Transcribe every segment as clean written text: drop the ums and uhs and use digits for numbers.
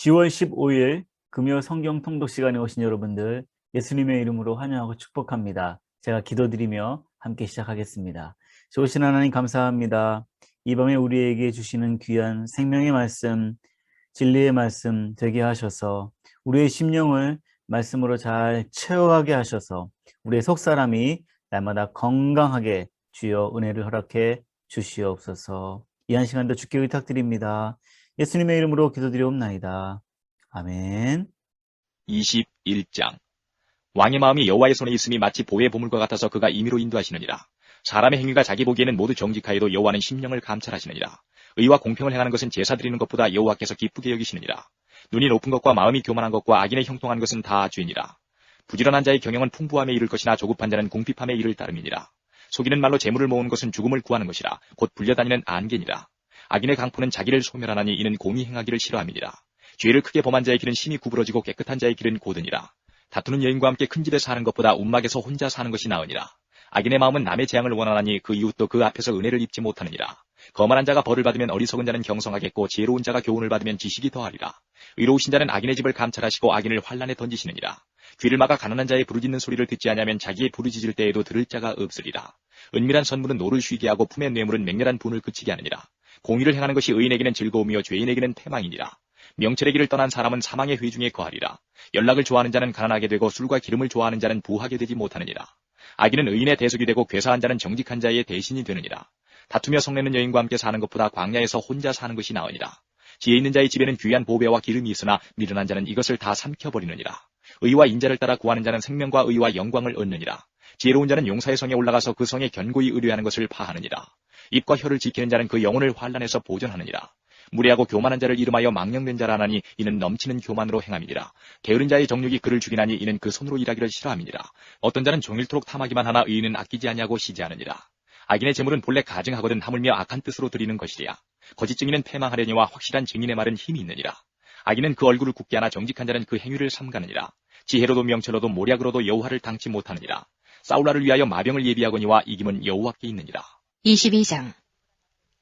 10월 15일 금요 성경 통독 시간에 오신 여러분들 예수님의 이름으로 환영하고 축복합니다. 제가 기도드리며 함께 시작하겠습니다. 좋으신 하나님 감사합니다. 이 밤에 우리에게 주시는 귀한 생명의 말씀, 진리의 말씀 되게 하셔서 우리의 심령을 말씀으로 잘 채워가게 하셔서 우리의 속사람이 날마다 건강하게 주여 은혜를 허락해 주시옵소서. 이 한 시간도 주께 의탁드립니다. 예수님의 이름으로 기도드리옵나이다. 아멘. 21장. 왕의 마음이 여호와의 손에 있음이 마치 보의 보물과 같아서 그가 임의로 인도하시느니라. 사람의 행위가 자기 보기에는 모두 정직하여도 여호와는 심령을 감찰하시느니라. 의와 공평을 행하는 것은 제사 드리는 것보다 여호와께서 기쁘게 여기시느니라. 눈이 높은 것과 마음이 교만한 것과 악인의 형통한 것은 다 죄니라. 부지런한 자의 경영은 풍부함에 이를 것이나 조급한 자는 궁핍함에 이를 따름이니라. 속이는 말로 재물을 모으는 것은 죽음을 구하는 것이라. 곧 불려다니는 안개니라. 악인의 강포는 자기를 소멸하나니 이는 공의 행하기를 싫어함이니라. 죄를 크게 범한 자의 길은 심히 구부러지고 깨끗한 자의 길은 고드니라. 다투는 여인과 함께 큰 집에 사는 것보다 움막에서 혼자 사는 것이 나으니라. 악인의 마음은 남의 재앙을 원하나니 그 이웃도 그 앞에서 은혜를 입지 못하느니라. 거만한 자가 벌을 받으면 어리석은 자는 경성하겠고 지혜로운 자가 교훈을 받으면 지식이 더하리라. 의로우신 자는 악인의 집을 감찰하시고 악인을 환란에 던지시느니라. 귀를 막아 가난한 자의 부르짖는 소리를 듣지 아니하면 자기의 부르짖을 때에도 들을 자가 없으리라. 은밀한 선물은 노를 쉬게 하고 품의 뇌물은 맹렬한 분을 그치게 하느니라. 공의를 행하는 것이 의인에게는 즐거움이요 죄인에게는 패망이니라. 명철의 길을 떠난 사람은 사망의 회중에 거하리라. 연락을 좋아하는 자는 가난하게 되고 술과 기름을 좋아하는 자는 부하게 되지 못하느니라. 악인은 의인의 대속이 되고 괴사한 자는 정직한 자의 대신이 되느니라. 다투며 성내는 여인과 함께 사는 것보다 광야에서 혼자 사는 것이 나으니라. 지혜 있는 자의 집에는 귀한 보배와 기름이 있으나 미련한 자는 이것을 다 삼켜버리느니라. 의와 인자를 따라 구하는 자는 생명과 의와 영광을 얻느니라. 지혜로운 자는 용사의 성에 올라가서 그 성에 견고히 의뢰하는 것을 파하느니라. 입과 혀를 지키는 자는 그 영혼을 환란에서 보존하느니라. 무례하고 교만한 자를 이름하여 망령된 자라 하나니 이는 넘치는 교만으로 행함이니라. 게으른 자의 정욕이 그를 죽이나니 이는 그 손으로 일하기를 싫어함이니라. 어떤 자는 종일토록 탐하기만 하나 의인은 아끼지 아니하고 시지하느니라. 악인의 재물은 본래 가증하거든 하물며 악한 뜻으로 드리는 것이리야. 거짓 증인은 패망하려니와 확실한 증인의 말은 힘이 있느니라. 악인은 그 얼굴을 굳게 하나 정직한 자는 그 행위를 삼가느니라. 지혜로도 명철로도 모략으로도 여호와를 당치 못하느니라. 사울라를 위하여 마병을 예비하거니와 이김은 여호와께 있느니라. 22장.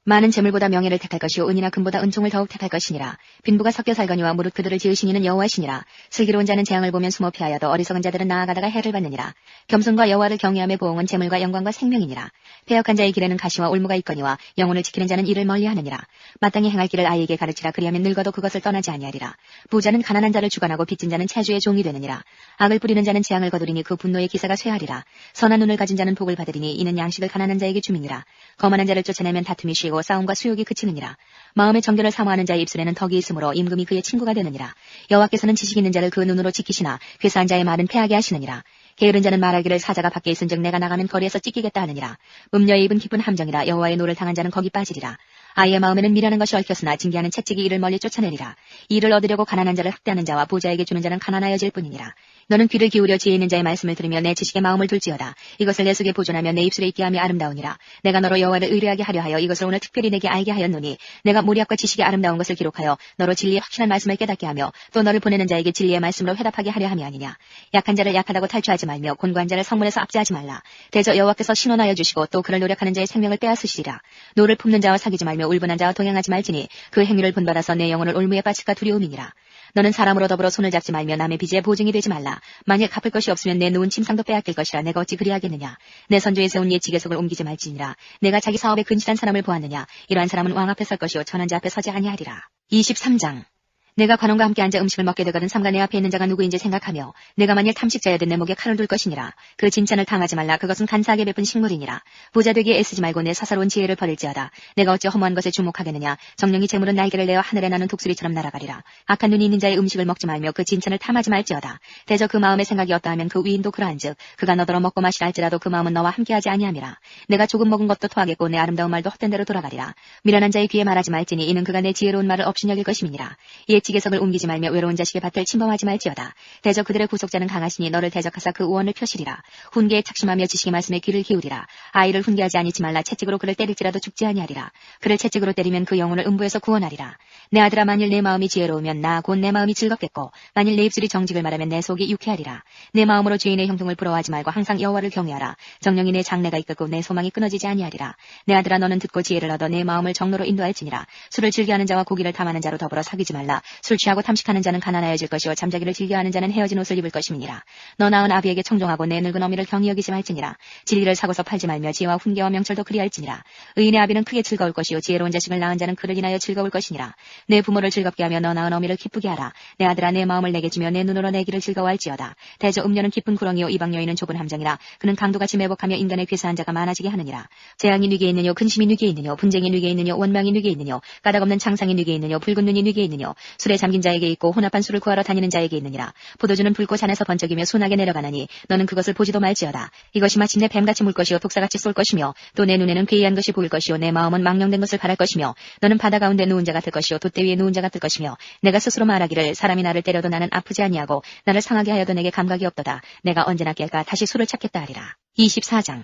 많은 재물보다 명예를 택할 것이요 은이나 금보다 은총을 더욱 택할 것이니라. 빈부가 섞여 살거니와 무릇 그들을 지으신 이는 여호와시니라. 슬기로운 자는 재앙을 보면 숨어 피하여도 어리석은 자들은 나아가다가 해를 받느니라. 겸손과 여호와를 경외함의 보응은 재물과 영광과 생명이니라. 패역한 자의 길에는 가시와 올무가 있거니와 영혼을 지키는 자는 이를 멀리하느니라. 마땅히 행할 길을 아이에게 가르치라. 그리하면 늙어도 그것을 떠나지 아니하리라. 부자는 가난한 자를 주관하고 빚진 자는 채주의 종이 되느니라. 악을 뿌리는 자는 재앙을 거두리니 그 분노의 기사가 쇠하리라. 선한 눈을 가진 자는 복을 받으리니 이는 양식을 가난한 자에게 주민이라. 거만한 자를 쫓아내면 다툼이 쉬고 싸움과 수욕이 그치느니라. 마음의 정결을 사모하는 자의 입술에는 덕이 있으므로 임금이 그의 친구가 되느니라. 여호와께서는 지식 있는 자를 그 눈으로 지키시나 괴사한 자의 말은 패하게 하시느니라. 게으른 자는 말하기를 사자가 밖에 있은즉 내가 나가면 거리에서 찢기겠다 하느니라. 음녀의 입은 깊은 함정이라. 여호와의 노를 당한 자는 거기 빠지리라. 아이의 마음에는 미련한 것이 얽혔으나 징계하는 채찍이 이를 멀리 쫓아내리라. 이를 얻으려고 가난한 자를 학대하는 자와 부자에게 주는 자는 가난하여질 뿐이니라. 너는 귀를 기울여 지혜 있는 자의 말씀을 들으며 내 지식의 마음을 둘지어다. 이것을 내 속에 보존하며 내 입술에 있게 함이 아름다우니라. 내가 너로 여호와를 의뢰하게 하려 하여 이것을 오늘 특별히 내게 알게 하였노니 내가 모략과 지식의 아름다운 것을 기록하여 너로 진리의 확실한 말씀을 깨닫게 하며 또 너를 보내는 자에게 진리의 말씀으로 회답하게 하려 함이 아니냐. 약한 자를 약하다고 탈취하지 말며 곤고한 자를 성문에서 압제하지 말라. 대저 여호와께서 신원하여 주시고 또 그를 노력하는 자의 생명을 빼앗으시리라. 노를 품는 자와 사귀지 말며 울분한 자와 동행하지 말지니 그 행위를 본받아서 내 영혼을 올무에 빠칠까 두려움이니라. 너는 사람으로 더불어 손을 잡지 말며 남의 빚에 보증이 되지 말라. 만일 갚을 것이 없으면 내 누운 침상도 빼앗길 것이라. 내가 어찌 그리하겠느냐. 내 선조에 세운 옛 지계석을 옮기지 말지니라. 내가 자기 사업에 근실한 사람을 보았느냐. 이러한 사람은 왕 앞에 설 것이요 천한 자 앞에 서지 아니하리라. 23장. 내가 관원과 함께 앉아 음식을 먹게 되거든 삼가 내 앞에 있는 자가 누구인지 생각하며 내가 만일 탐식자여든 내 목에 칼을 둘 것이니라. 그 진찬을 당하지 말라. 그것은 간사하게 베푼 식물이니라. 부자 되기에 애쓰지 말고 내 사사로운 지혜를 버릴지어다. 내가 어찌 허무한 것에 주목하겠느냐. 정령이 재물은 날개를 내어 하늘에 나는 독수리처럼 날아가리라. 악한 눈이 있는 자의 음식을 먹지 말며 그 진찬을 탐하지 말지어다. 대저 그 마음의 생각이 어떠하면 그 위인도 그러한즉 그가 너더러 먹고 마시라 할지라도 그 마음은 너와 함께하지 아니함이라. 내가 조금 먹은 것도 토하겠고 내 아름다운 말도 헛된 대로 돌아가리라. 미련한 자의 귀에 말하지 말지니 이는 그가 내 지혜로운 말을 업신여길 것임이니라. 지계석을 옮기지 말며 외로운 자식의 밭을 침범하지 말지어다. 대저 그들의 구속자는 강하시니 너를 대적하사 그 우원을 펴시리라. 훈계에 착심하며 지식의 말씀에 귀를 기울이라. 아이를 훈계하지 아니지 말라. 채찍으로 그를 때릴지라도 죽지 아니하리라. 그를 채찍으로 때리면 그 영혼을 음부에서 구원하리라. 내 아들아 만일 내 마음이 지혜로우면 나 곧 내 마음이 즐겁겠고 만일 내 입술이 정직을 말하면 내 속이 유쾌하리라. 내 마음으로 죄인의 형통을 부러워하지 말고 항상 여호와를 경외하라. 정령이 내 장래가 이끌고 내 소망이 끊어지지 아니하리라. 내 아들아 너는 듣고 지혜를 얻어 내 마음을 정로로 인도할지니라. 술을 즐겨하는 자와 고기를 탐하는 자로 더불어 사귀지 말라. 술 취하고 탐식하는 자는 가난하여질 것이요 잠자기를 즐겨하는 자는 헤어진 옷을 입을 것임이니라. 너 낳은 아비에게 청종하고 내 늙은 어미를 경히 여기지 말지니라. 진리를 사고서 팔지 말며 지혜와 훈계와 명철도 그리할지니라. 의인의 아비는 크게 즐거울 것이요 지혜로운 자식을 낳은 자는 그를 인하여 즐거울 것이니라. 내 부모를 즐겁게 하며 너 낳은 어미를 기쁘게 하라. 내 아들아 내 마음을 내게 주며 내 눈으로 내 길을 즐거워할지어다. 대저 음녀는 깊은 구렁이요 이방 여인은 좁은 함정이라. 그는 강도같이 매복하며 인간의 괴사한 자가 많아지게 하느니라. 재앙이 누게 있느뇨 근심이 누게 있느뇨 분쟁이 누게 있느뇨 원망이 누게 있느뇨 까닭없는 창상이 누게 있느뇨 붉은 눈이 누게 있느뇨 술에 잠긴 자에게 있고 혼합한 술을 구하러 다니는 자에게 있느니라. 포도주는 붉고 잔에서 번쩍이며 순하게 내려가나니 너는 그것을 보지도 말지어다. 이것이 마침내 뱀같이 물 것이요 독사같이 쏠 것이며 또 내 눈에는 괴이한 것이 보일 것이요 내 마음은 망령된 것을 바랄 것이며 너는 바다 가운데 누운 자 같을 것이요 돛대 위에 누운 자 같을 것이며 내가 스스로 말하기를 사람이 나를 때려도 나는 아프지 아니하고 나를 상하게 하여도 내게 감각이 없도다. 내가 언제나 깰까 다시 술을 찾겠다 하리라. 24장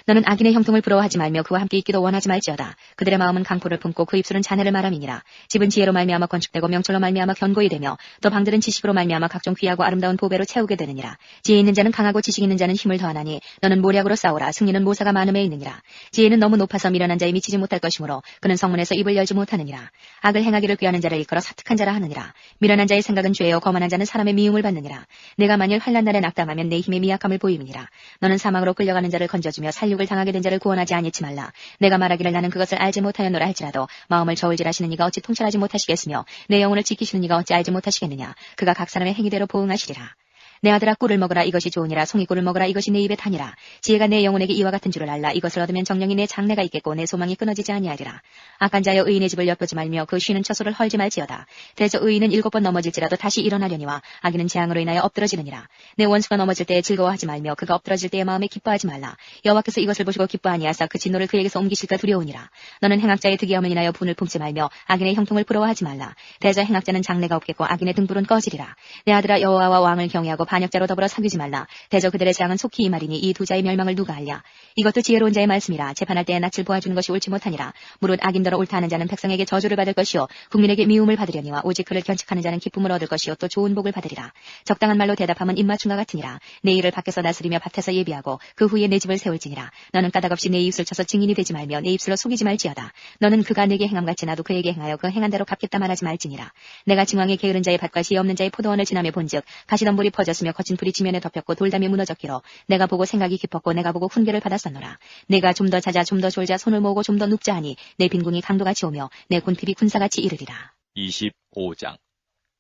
너는 악인의 형통을 부러워하지 말며 그와 함께 있기도 원하지 말지어다. 그들의 마음은 강포를 품고 그 입술은 잔해를 말함이니라. 집은 지혜로 말미암아 건축되고 명철로 말미암아 견고히 되며 또 방들은 지식으로 말미암아 각종 귀하고 아름다운 보배로 채우게 되느니라. 지혜 있는 자는 강하고 지식 있는 자는 힘을 더하나니 너는 모략으로 싸우라. 승리는 모사가 많음에 있느니라. 지혜는 너무 높아서 미련한 자에 미치지 못할 것이므로 그는 성문에서 입을 열지 못하느니라. 악을 행하기를 귀하는 자를 일컬어 사특한 자라 하느니라. 미련한 자의 생각은 죄요 거만한 자는 사람의 미움을 받느니라. 내가 만일 환난 날에 낙담하면 내 힘의 미약함을 보임이니라. 너는 사망으로 끌려가는 자를 건져주며 살육을 당하게 된 자를 구원하지 아니치 말라. 내가 말하기를 나는 그것을 알지 못하였노라 할지라도 마음을 저울질하시는 이가 어찌 통찰하지 못하시겠으며 내 영혼을 지키시는 이가 어찌 알지 못하시겠느냐. 그가 각 사람의 행위대로 보응하시리라. 내 아들아 꿀을 먹으라 이것이 좋으니라. 송이꿀을 먹으라 이것이 내 입에 타니라. 지혜가 내 영혼에게 이와 같은 줄을 알라. 이것을 얻으면 정령이 내 장래가 있겠고 내 소망이 끊어지지 아니하리라. 악한 자여 의인의 집을 엿보지 말며 그 쉬는 처소를 헐지 말지어다. 대저 의인은 7번 넘어질지라도 다시 일어나려니와 악인은 재앙으로 인하여 엎드러지느니라. 내 원수가 넘어질 때에 즐거워하지 말며 그가 엎드러질 때에 마음에 기뻐하지 말라. 여호와께서 이것을 보시고 기뻐하니하사 그 진노를 그에게서 옮기실까 두려우니라. 너는 행악자의 득이함을 인하여 분을 품지 말며 악인의 형통을 부러워하지 말라. 대저 행악자는 장래가 없겠고 악인의 등불은 꺼지리라. 내 아들아 여호와와 왕을 경외하고 반역자로 더불어 사귀지 말라. 대저 그들의 재앙은 속히 임하리니 이 두 자의 멸망을 누가 알랴. 이것도 지혜로운 자의 말씀이라. 재판할 때에 낯을 보아주는 것이 옳지 못하니라. 무릇 악인더러 옳다 하는 자는 백성에게 저주를 받을 것이요 국민에게 미움을 받으려니와 오직 그를 견책하는 자는 기쁨을 얻을 것이요 또 좋은 복을 받으리라. 적당한 말로 대답함은 입맞춤과 같으니라. 내 일을 밖에서 다스리며 밭에서 예비하고 그 후에 내 집을 세울지니라. 너는 까닭없이 내 이웃을 쳐서 증인이 되지 말며 내 입술로 속이지 말지어다. 너는 그가 내게 행함같이 나도 그에게 행하여 그 행한 대로 갚겠다 말하지 말지니라. 내가 증왕에 게으른 자의 밭과 지혜 없는 자의 포도원을 지나며 본즉 가시덤불이 퍼졌으며 거친 불이 지면에 덮였고 돌담이 무너졌기로 내가 보고 생각이 깊었고 내가 보고 훈계를 받았었노라. 내가 좀 더 자자 좀 더 졸자 손을 모으고 좀 더 눕자 하니 내 빈궁이 강도같이 오며 내 군핍이 군사같이 이르리라. 25장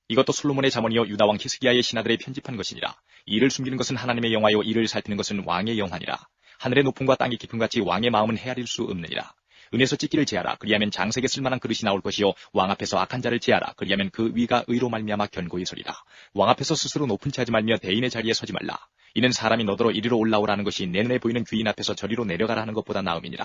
이것도 솔로몬의 잠언이요 유다 왕 히스기야의 신하들의 편집한 것이니라. 이를 숨기는 것은 하나님의 영화요 이를 살피는 것은 왕의 영화니라. 하늘의 높음과 땅의 깊음 같이 왕의 마음은 헤아릴 수 없느니라. 은에서 찢기를 제하라. 그리하면 장색에 쓸만한 그릇이 나올 것이요 왕 앞에서 악한 자를 제하라. 그리하면 그 위가 의로 말미암아 견고히 서리라. 왕 앞에서 스스로 높은 채 하지 말며 대인의 자리에 서지 말라. 이는 사람이 너더러 이리로 올라오라는 것이 내 눈에 보이는 귀인 앞에서 저리로 내려가라 하는 것보다 나음이니라.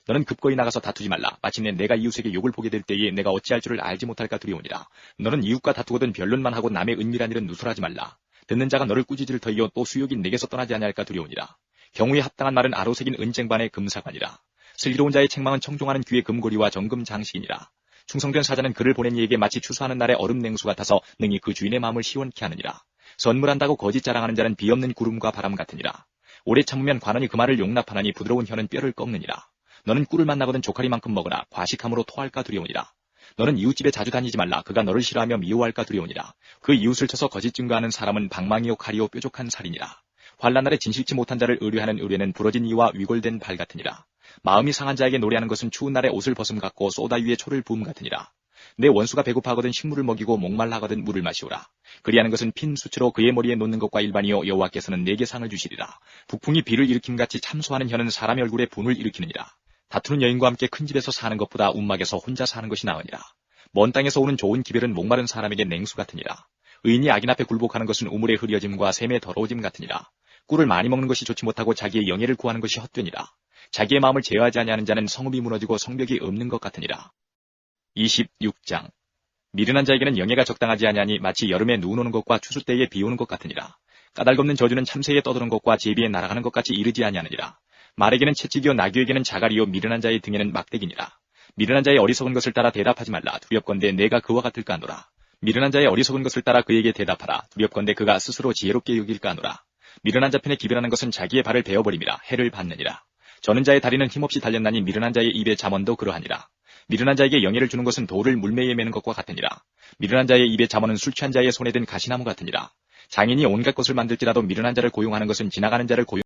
너는 급거이 나가서 다투지 말라. 마침내 내가 이웃에게 욕을 보게 될 때에 내가 어찌할 줄을 알지 못할까 두려우니라. 너는 이웃과 다투거든 변론만 하고 남의 은밀한 일은 누설하지 말라. 듣는 자가 너를 꾸짖을 터이요 또 수욕이 내게서 떠나지 아니할까 두려우니라. 경우에 합당한 말은 아로새긴 은쟁반의 금사관이라. 슬기로운 자의 책망은 청종하는 귀의 금고리와 정금 장식이니라. 충성된 사자는 그를 보낸 이에게 마치 추수하는 날의 얼음 냉수 같아서 능히 그 주인의 마음을 시원케 하느니라. 선물한다고 거짓 자랑하는 자는 비 없는 구름과 바람 같으니라. 오래 참으면 관원이 그 말을 용납하나니 부드러운 혀는 뼈를 꺾느니라. 너는 꿀을 만나거든 조카리만큼 먹으라. 과식함으로 토할까 두려우니라. 너는 이웃집에 자주 다니지 말라. 그가 너를 싫어하며 미워할까 두려우니라. 그 이웃을 쳐서 거짓 증거하는 사람은 방망이요 칼이요 뾰족한 살이니라. 환난 날에 진실치 못한 자를 의뢰하는 의뢰는 부러진 이와 위골된 발 같으니라. 마음이 상한 자에게 노래하는 것은 추운 날에 옷을 벗음 같고 쏘다 위에 초를 부음 같으니라. 내 원수가 배고파하거든 식물을 먹이고 목말라하거든 물을 마시오라. 그리하는 것은 핀 수치로 그의 머리에 놓는 것과 일반이요 여호와께서는 내게 상을 주시리라. 북풍이 비를 일으킴같이 참소하는 혀는 사람의 얼굴에 분을 일으키느니라. 다투는 여인과 함께 큰 집에서 사는 것보다 움막에서 혼자 사는 것이 나으니라. 먼 땅에서 오는 좋은 기별은 목마른 사람에게 냉수 같으니라. 의인이 악인 앞에 굴복하는 것은 우물의 흐려짐과 샘의 더러워짐 같으니라. 꿀을 많이 먹는 것이 좋지 못하고 자기의 영예를 구하는 것이 헛되니라. 자기의 마음을 제어하지 아니하는 자는 성읍이 무너지고 성벽이 없는 것 같으니라. 26장 미련한 자에게는 영예가 적당하지 아니하니 마치 여름에 눈 오는 것과 추수 때에 비 오는 것 같으니라. 까닭없는 저주는 참새에 떠드는 것과 제비에 날아가는 것 같이 이르지 아니하느니라. 말에게는 채찍이요 나귀에게는 자갈이요 미련한 자의 등에는 막대기니라. 미련한 자의 어리석은 것을 따라 대답하지 말라. 두렵건대 내가 그와 같을까 하노라. 미련한 자의 어리석은 것을 따라 그에게 대답하라. 두렵건대 그가 스스로 지혜롭게 여길까 하노라. 미련한 자 편에 기별하는 것은 자기의 발을 베어버림이라. 해를 받느니라. 저는 자의 다리는 힘없이 달렸나니 미련한 자의 입의 잠언도 그러하니라. 미련한 자에게 영예를 주는 것은 돌을 물매에 매는 것과 같으니라. 미련한 자의 입에 잠언은 술 취한 자의 손에 든 가시나무 같으니라. 장인이 온갖 것을 만들지라도 미련한 자를 고용하는 것은 지나가는 자를 고용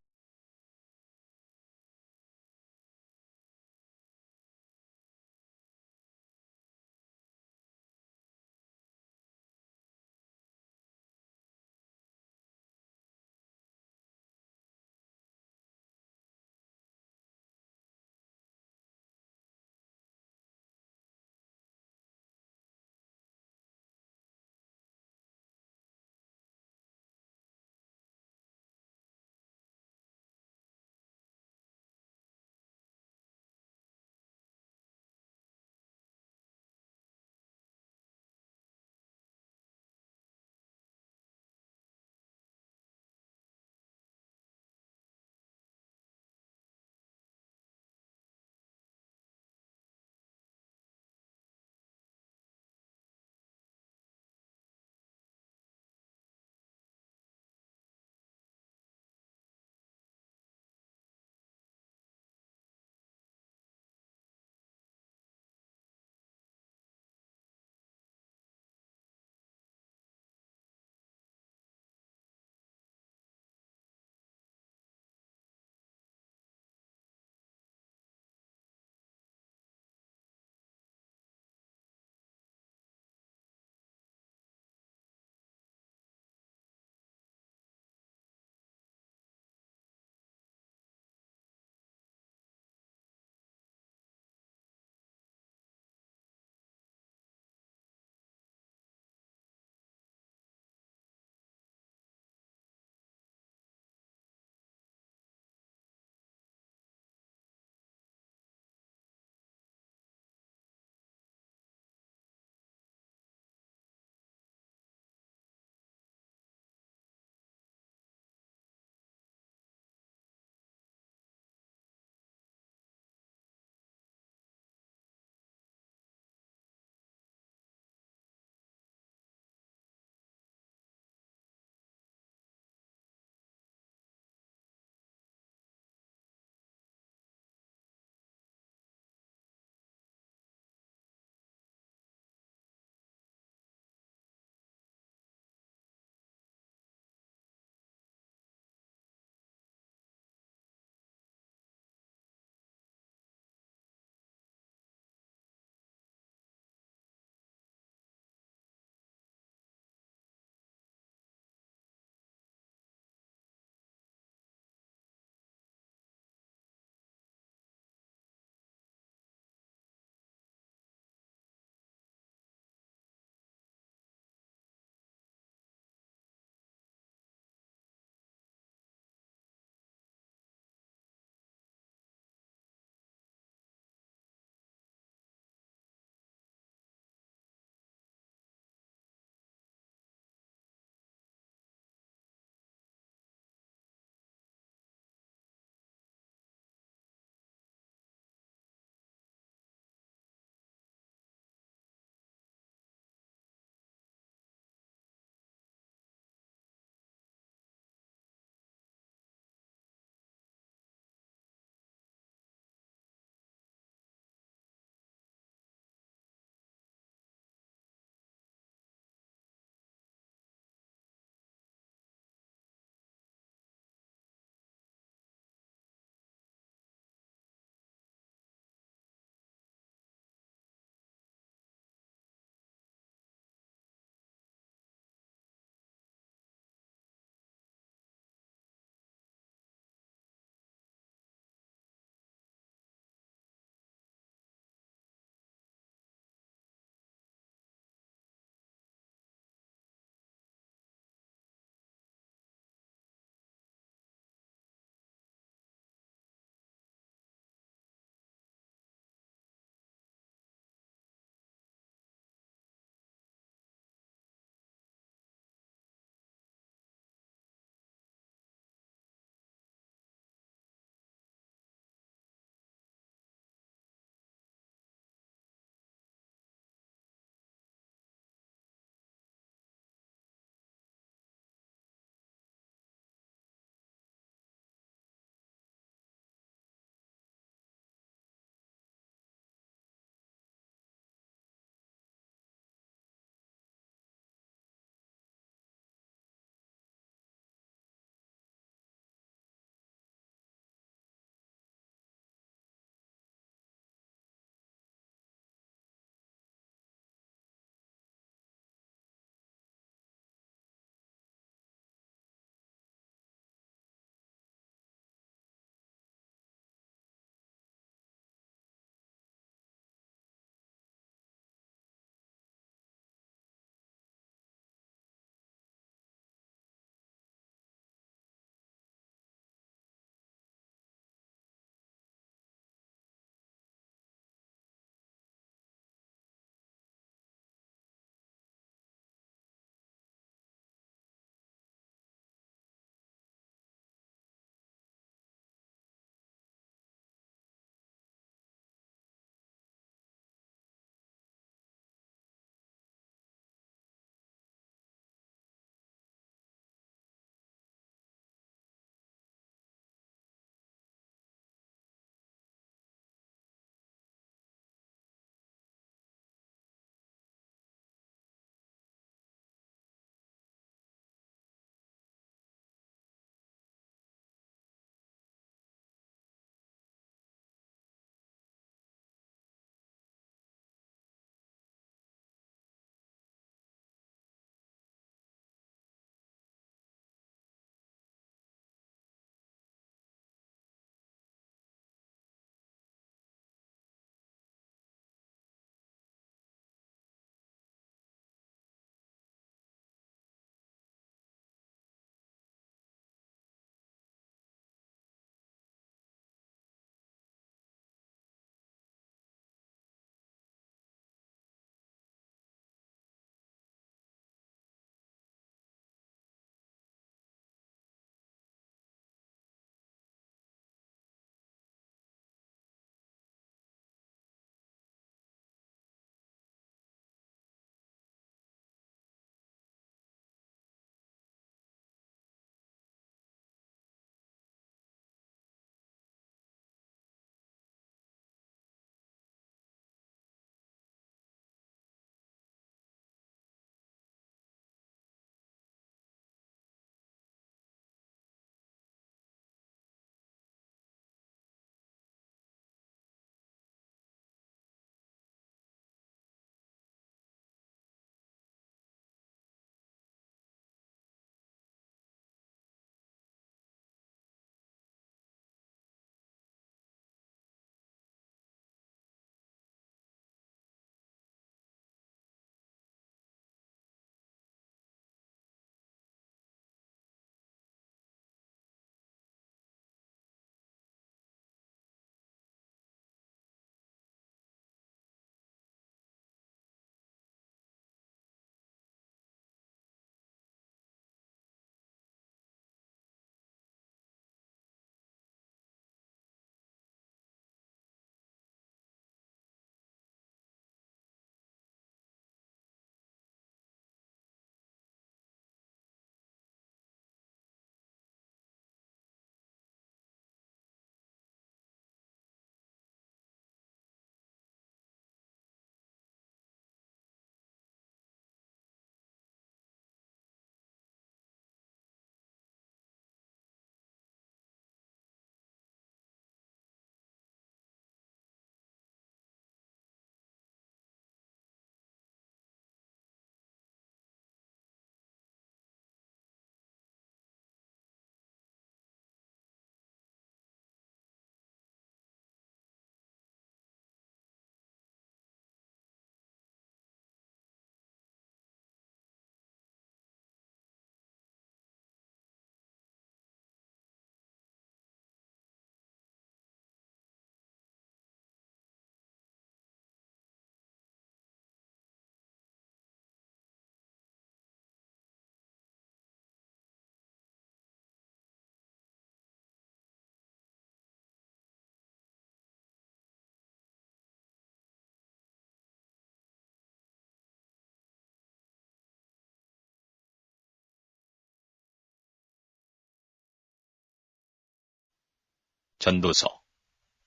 전도서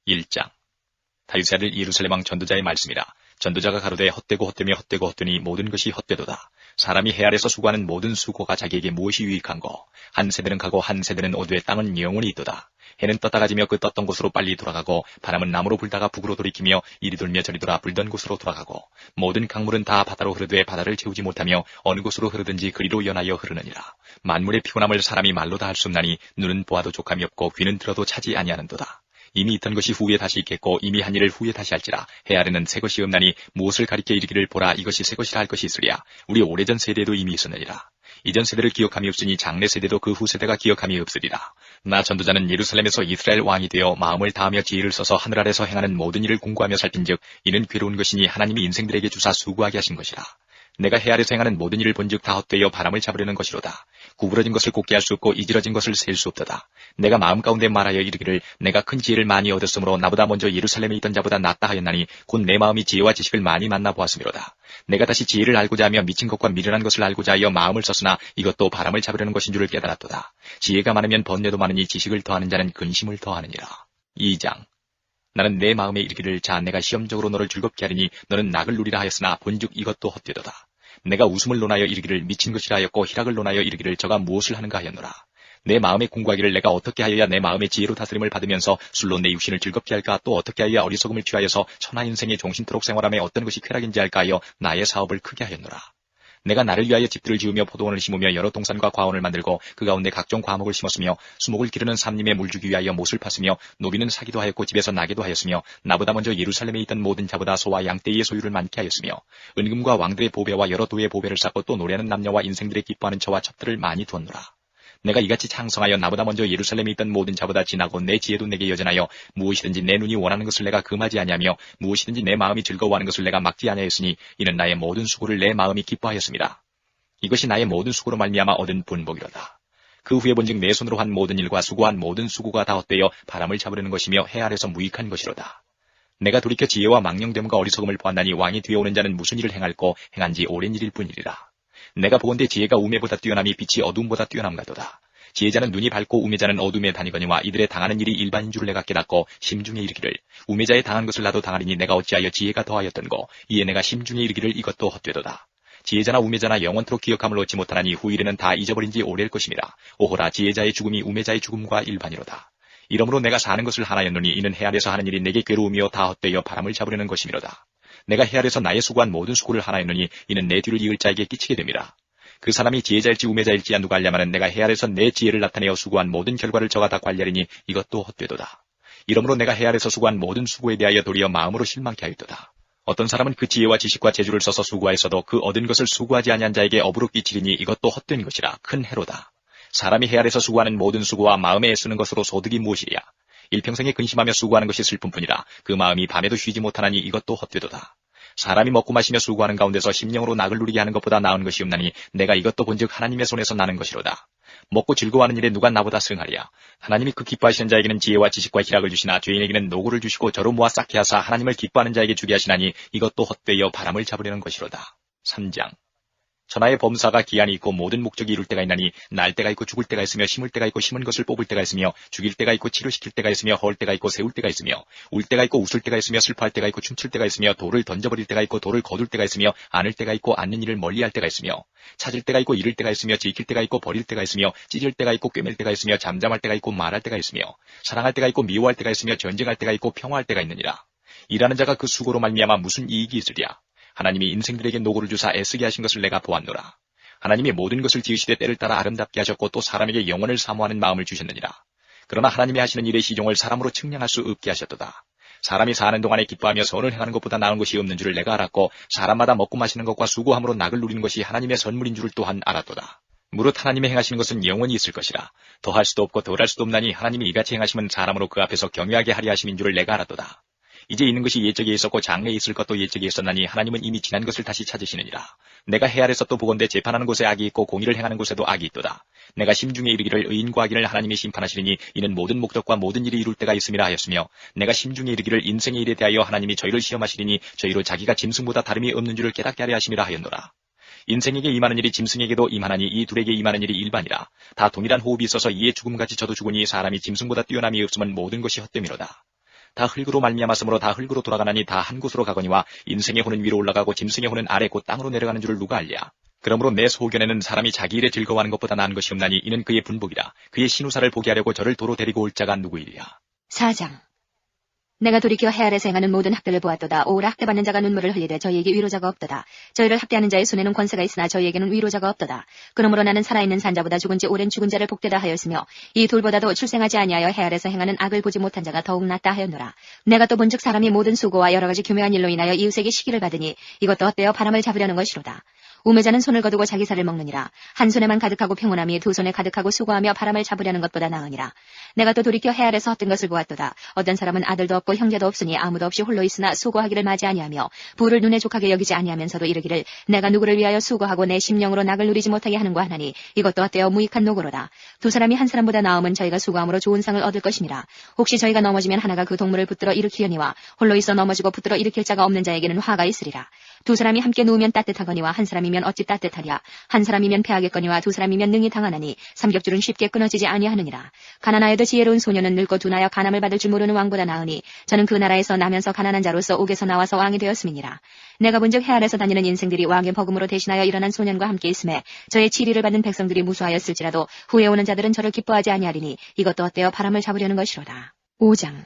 1장. 다윗의 아들 예루살렘 왕 전도자의 말씀이라. 전도자가 가로되 헛되고 헛되며 헛되고 헛되니 모든 것이 헛되도다. 사람이 해 아래서 수고하는 모든 수고가 자기에게 무엇이 유익한고. 한 세대는 가고 한 세대는 오되 땅은 영원히 있도다. 해는 떴다 가지며 그 떴던 곳으로 빨리 돌아가고 바람은 남으로 불다가 북으로 돌이키며 이리 돌며 저리 돌아 불던 곳으로 돌아가고 모든 강물은 다 바다로 흐르되 바다를 채우지 못하며 어느 곳으로 흐르든지 그리로 연하여 흐르느니라. 만물의 피곤함을 사람이 말로 다 할 수 없나니 눈은 보아도 족함이 없고 귀는 들어도 차지 아니하는도다. 이미 있던 것이 후에 다시 있겠고 이미 한 일을 후에 다시 할지라. 해 아래는 새 것이 없나니 무엇을 가리켜 이르기를 보라 이것이 새 것이라 할 것이 있으랴. 우리 오래전 세대에도 이미 있었느니라. 이전 세대를 기억함이 없으니 장래 세대도 그 후 세대가 기억함이 없으리라. 나 전도자는 예루살렘에서 이스라엘 왕이 되어 마음을 다하며 지혜를 써서 하늘 아래서 행하는 모든 일을 공고하며 살핀즉 이는 괴로운 것이니 하나님이 인생들에게 주사 수고하게 하신 것이라. 내가 해 아래서 행하는 모든 일을 본즉 다 헛되어 바람을 잡으려는 것이로다. 구부러진 것을 곱게 할 수 없고 이지러진 것을 셀 수 없도다. 내가 마음 가운데 말하여 이르기를 내가 큰 지혜를 많이 얻었으므로 나보다 먼저 예루살렘에 있던 자보다 낫다 하였나니 곧 내 마음이 지혜와 지식을 많이 만나 보았음이로다. 내가 다시 지혜를 알고자 하며 미친 것과 미련한 것을 알고자 하여 마음을 썼으나 이것도 바람을 잡으려는 것인 줄을 깨달았도다. 지혜가 많으면 번뇌도 많으니 지식을 더하는 자는 근심을 더하느니라. 2장. 나는 내 마음에 이르기를 자 내가 시험적으로 너를 즐겁게 하리니 너는 낙을 누리라 하였으나 본즉 이것도 헛되도다. 내가 웃음을 논하여 이르기를 미친 것이라 하였고 희락을 논하여 이르기를 저가 무엇을 하는가 하였노라. 내 마음에 공고하기를 내가 어떻게 하여야 내 마음의 지혜로 다스림을 받으면서 술로 내 육신을 즐겁게 할까 또 어떻게 하여야 어리석음을 취하여서 천하 인생의 종신토록 생활함에 어떤 것이 쾌락인지 할까 하여 나의 사업을 크게 하였노라. 내가 나를 위하여 집들을 지으며 포도원을 심으며 여러 동산과 과원을 만들고 그 가운데 각종 과목을 심었으며 수목을 기르는 삼림에 물주기 위하여 못을 팠으며 노비는 사기도 하였고 집에서 나게도 하였으며 나보다 먼저 예루살렘에 있던 모든 자보다 소와 양떼의 소유를 많게 하였으며 은금과 왕들의 보배와 여러 도의 보배를 쌓고 또 노래하는 남녀와 인생들의 기뻐하는 처와 첩들을 많이 두었노라. 내가 이같이 창성하여 나보다 먼저 예루살렘에 있던 모든 자보다 지나고 내 지혜도 내게 여전하여 무엇이든지 내 눈이 원하는 것을 내가 금하지 아니하며 무엇이든지 내 마음이 즐거워하는 것을 내가 막지 아니하였으니 이는 나의 모든 수고를 내 마음이 기뻐하였습니다. 이것이 나의 모든 수고로 말미암아 얻은 분복이로다. 그 후에 본즉 내 손으로 한 모든 일과 수고한 모든 수고가 다 헛되어 바람을 잡으려는 것이며 해 아래서 무익한 것이로다. 내가 돌이켜 지혜와 망령됨과 어리석음을 보았나니 왕이 뒤에 오는 자는 무슨 일을 행할꼬 행한 지 오랜 일일 뿐이리라. 내가 보건대 지혜가 우매보다 뛰어남이 빛이 어두움보다 뛰어남 같도다. 지혜자는 눈이 밝고 우매자는 어둠에 다니거니와 이들의 당하는 일이 일반인 줄을 내가 깨닫고 심중에 이르기를 우매자의 당한 것을 나도 당하리니 내가 어찌하여 지혜가 더하였던고 이에 내가 심중에 이르기를 이것도 헛되도다. 지혜자나 우매자나 영원토록 기억함을 얻지 못하나니 후일에는 다 잊어버린 지 오래일 것임이라. 오호라 지혜자의 죽음이 우매자의 죽음과 일반이로다. 이러므로 내가 사는 것을 하나였노니 이는 해 아래서 하는 일이 내게 괴로움이요 다 헛되어 바람을 잡으려는 것임이로다. 내가 해 아래서 나의 수고한 모든 수고를 하나였노니 이는 내 뒤를 이을 자에게 끼치게 됨이라. 그 사람이 지혜자일지 우매자일지야 누가 알려마는 내가 해 아래서 내 지혜를 나타내어 수고한 모든 결과를 저가 다 관리하리니 이것도 헛되도다. 이러므로 내가 해 아래서 수고한 모든 수고에 대하여 도리어 마음으로 실망케 하였도다. 어떤 사람은 그 지혜와 지식과 재주를 써서 수고하였어도 그 얻은 것을 수고하지 아니한 자에게 업으로 끼치리니 이것도 헛된 것이라 큰 해로다. 사람이 해 아래서 수고하는 모든 수고와 마음에 애쓰는 것으로 소득이 무엇이랴. 일평생에 근심하며 수고하는 것이 슬픔뿐이라. 그 마음이 밤에도 쉬지 못하나니 이것도 헛되도다. 사람이 먹고 마시며 수고하는 가운데서 심령으로 낙을 누리게 하는 것보다 나은 것이 없나니 내가 이것도 본즉 하나님의 손에서 나는 것이로다. 먹고 즐거워하는 일에 누가 나보다 승하랴. 하나님이 그 기뻐하시는 자에게는 지혜와 지식과 희락을 주시나 죄인에게는 노고를 주시고 저로 모아 쌓게 하사 하나님을 기뻐하는 자에게 주게 하시나니 이것도 헛되어 바람을 잡으려는 것이로다. 3장. 천하의 범사가 기한이 있고 모든 목적이 이룰 때가 있나니 날 때가 있고 죽을 때가 있으며 심을 때가 있고 심은 것을 뽑을 때가 있으며 죽일 때가 있고 치료시킬 때가 있으며 헐 때가 있고 세울 때가 있으며 울 때가 있고 웃을 때가 있으며 슬퍼할 때가 있고 춤출 때가 있으며 돌을 던져버릴 때가 있고 돌을 거둘 때가 있으며 안을 때가 있고 않는 일을 멀리할 때가 있으며 찾을 때가 있고 잃을 때가 있으며 지킬 때가 있고 버릴 때가 있으며 찢을 때가 있고 꿰맬 때가 있으며 잠잠할 때가 있고 말할 때가 있으며 사랑할 때가 있고 미워할 때가 있으며 전쟁할 때가 있고 평화할 때가 있느니라. 일하는 자가 그 수고로 말미암아 무슨 이익이 있으랴. 하나님이 인생들에게 노고를 주사 애쓰게 하신 것을 내가 보았노라. 하나님이 모든 것을 지으시되 때를 따라 아름답게 하셨고 또 사람에게 영원을 사모하는 마음을 주셨느니라. 그러나 하나님이 하시는 일의 시종을 사람으로 측량할 수 없게 하셨도다. 사람이 사는 동안에 기뻐하며 선을 행하는 것보다 나은 것이 없는 줄을 내가 알았고 사람마다 먹고 마시는 것과 수고함으로 낙을 누리는 것이 하나님의 선물인 줄을 또한 알았도다. 무릇 하나님이 행하시는 것은 영원히 있을 것이라. 더할 수도 없고 덜할 수도 없나니 하나님이 이같이 행하시면 사람으로 그 앞에서 경외하게 하리 하심인 줄을 내가 알았도다. 이제 있는 것이 옛적에 있었고 장래에 있을 것도 옛적에 있었나니 하나님은 이미 지난 것을 다시 찾으시느니라. 내가 해 아래서 또 보건대 재판하는 곳에 악이 있고 공의를 행하는 곳에도 악이 있도다. 내가 심중에 이르기를 의인과 악인을 하나님이 심판하시리니 이는 모든 목적과 모든 일이 이룰 때가 있음이라 하였으며 내가 심중에 이르기를 인생의 일에 대하여 하나님이 저희를 시험하시리니 저희로 자기가 짐승보다 다름이 없는 줄을 깨닫게 하려 하심이라 하였노라. 인생에게 임하는 일이 짐승에게도 임하나니 이 둘에게 임하는 일이 일반이라. 다 동일한 호흡이 있어서 이에 죽음같이 저도 죽으니 사람이 짐승보다 뛰어남이 없으면 모든 것이 헛됨이로다. 다 흙으로 말미암았으므로 다 흙으로 돌아가나니 다 한 곳으로 가거니와 인생의 혼은 위로 올라가고 짐승의 혼은 아래 곧 땅으로 내려가는 줄을 누가 알랴. 그러므로 내 소견에는 사람이 자기 일에 즐거워하는 것보다 나은 것이 없나니 이는 그의 분복이라. 그의 신우사를 보게 하려고 저를 도로 데리고 올 자가 누구이랴. 4장. 내가 돌이켜 해 아래서 행하는 모든 학대를 보았도다. 오라 학대받는 자가 눈물을 흘리되 저희에게 위로자가 없도다. 저희를 학대하는 자의 손에는 권세가 있으나 저희에게는 위로자가 없도다. 그러므로 나는 살아있는 산자보다 죽은 지 오랜 죽은 자를 복되다 하였으며 이 둘보다도 출생하지 아니하여 해 아래서 행하는 악을 보지 못한 자가 더욱 낫다 하였노라. 내가 또 본즉 사람이 모든 수고와 여러 가지 교묘한 일로 인하여 이웃에게 시기를 받으니 이것도 헛되어 바람을 잡으려는 것이로다. 우매자는 손을 거두고 자기 살을 먹느니라. 한 손에만 가득하고 평온함이 두 손에 가득하고 수고하며 바람을 잡으려는 것보다 나으니라. 내가 또 돌이켜 해 아래서 헛된 것을 보았도다. 어떤 사람은 아들도 없고 형제도 없으니 아무도 없이 홀로 있으나 수고하기를 마지 아니하며 부를 눈에 족하게 여기지 아니하면서도 이르기를 내가 누구를 위하여 수고하고 내 심령으로 낙을 누리지 못하게 하는고 하나니 이것도 헛되어 무익한 노고로다. 두 사람이 한 사람보다 나음은 저희가 수고함으로 좋은 상을 얻을 것이니라. 혹시 저희가 넘어지면 하나가 그 동물을 붙들어 일으키려니와 홀로 있어 넘어지고 붙들어 일으킬 자가 없는 자에게는 화가 있으리라. 두 사람이 함께 누우면 따뜻하거니와 한 사람이면 어찌 따뜻하랴. 한 사람이면 패하겠거니와 두 사람이면 능히 당하나니 삼겹줄은 쉽게 끊어지지 아니하느니라. 가난하여도 지혜로운 소녀는 늙고 둔하여 간함을 받을 줄 모르는 왕보다 나으니 저는 그 나라에서 나면서 가난한 자로서 옥에서 나와서 왕이 되었음이니라. 내가 본즉 해 아래서 다니는 인생들이 왕의 버금으로 대신하여 일어난 소년과 함께 있음에 저의 치리를 받는 백성들이 무수하였을지라도 후에 오는 자들은 저를 기뻐하지 아니하리니 이것도 헛되어 바람을 잡으려는 것이로다. 5장.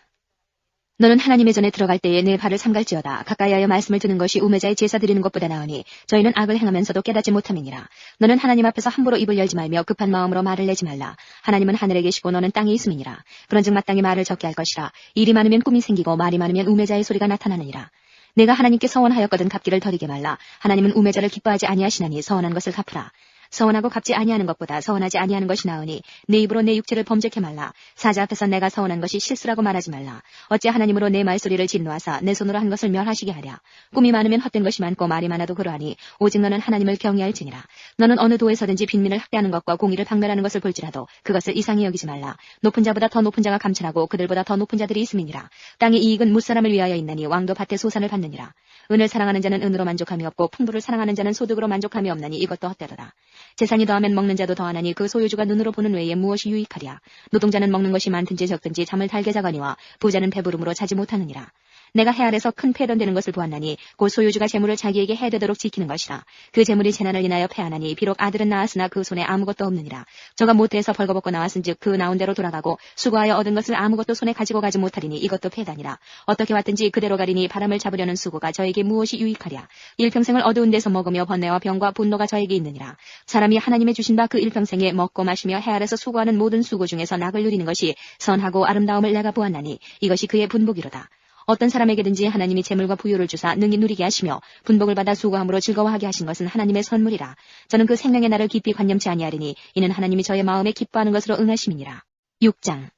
너는 하나님의 전에 들어갈 때에 내 발을 삼갈지어다. 가까이하여 말씀을 듣는 것이 우매자의 제사 드리는 것보다 나으니 저희는 악을 행하면서도 깨닫지 못함이니라. 너는 하나님 앞에서 함부로 입을 열지 말며 급한 마음으로 말을 내지 말라. 하나님은 하늘에 계시고 너는 땅에 있음이니라. 그런즉 마땅히 말을 적게 할 것이라. 일이 많으면 꿈이 생기고 말이 많으면 우매자의 소리가 나타나느니라. 내가 하나님께 서원하였거든 갚기를 더디게 말라. 하나님은 우매자를 기뻐하지 아니하시나니 서원한 것을 갚으라. 서원하고 갚지 아니하는 것보다 서원하지 아니하는 것이 나으니 내 입으로 내 육체를 범죄케 말라. 사자 앞에서 내가 서원한 것이 실수라고 말하지 말라. 어찌 하나님으로 내 말소리를 진노하사 내 손으로 한 것을 멸하시게 하랴. 꿈이 많으면 헛된 것이 많고 말이 많아도 그러하니 오직 너는 하나님을 경외할지니라. 너는 어느 도에서든지 빈민을 학대하는 것과 공의를 박멸하는 것을 볼지라도 그것을 이상히 여기지 말라. 높은 자보다 더 높은 자가 감찰하고 그들보다 더 높은 자들이 있음이니라. 땅의 이익은 무사람을 위하여 있나니 왕도 밭의 소산을 받느니라. 은을 사랑하는 자는 은으로 만족함이 없고 풍부를 사랑하는 자는 소득으로 만족함이 없나니 이것도 헛되도다. 재산이 더하면 먹는 자도 더하나니 그 소유주가 눈으로 보는 외에 무엇이 유익하랴. 노동자는 먹는 것이 많든지 적든지 잠을 달게 자거니와 부자는 배부름으로 자지 못하느니라. 내가 해 아래서 큰 패던되는 것을 보았나니 곧 소유주가 재물을 자기에게 해되도록 지키는 것이라. 그 재물이 재난을 인하여 패하나니 비록 아들은 낳았으나 그 손에 아무것도 없느니라. 저가 모태에서 벌거벗고 나왔은즉 그 나온 대로 돌아가고 수고하여 얻은 것을 아무것도 손에 가지고 가지 못하리니 이것도 패다니라. 어떻게 왔든지 그대로 가리니 바람을 잡으려는 수고가 저에게 무엇이 유익하랴. 일평생을 어두운 데서 먹으며 번뇌와 병과 분노가 저에게 있느니라. 사람이 하나님의 주신 바 그 일평생에 먹고 마시며 해 아래서 수고하는 모든 수고 중에서 낙을 누리는 것이 선하고 아름다움을 내가 보았나니 이것이 그의 분복이로다. 어떤 사람에게든지 하나님이 재물과 부유를 주사 능히 누리게 하시며 분복을 받아 수고함으로 즐거워하게 하신 것은 하나님의 선물이라. 저는 그 생명의 날을 깊이 관념치 아니하리니 이는 하나님이 저의 마음에 기뻐하는 것으로 응하심이니라. 6장.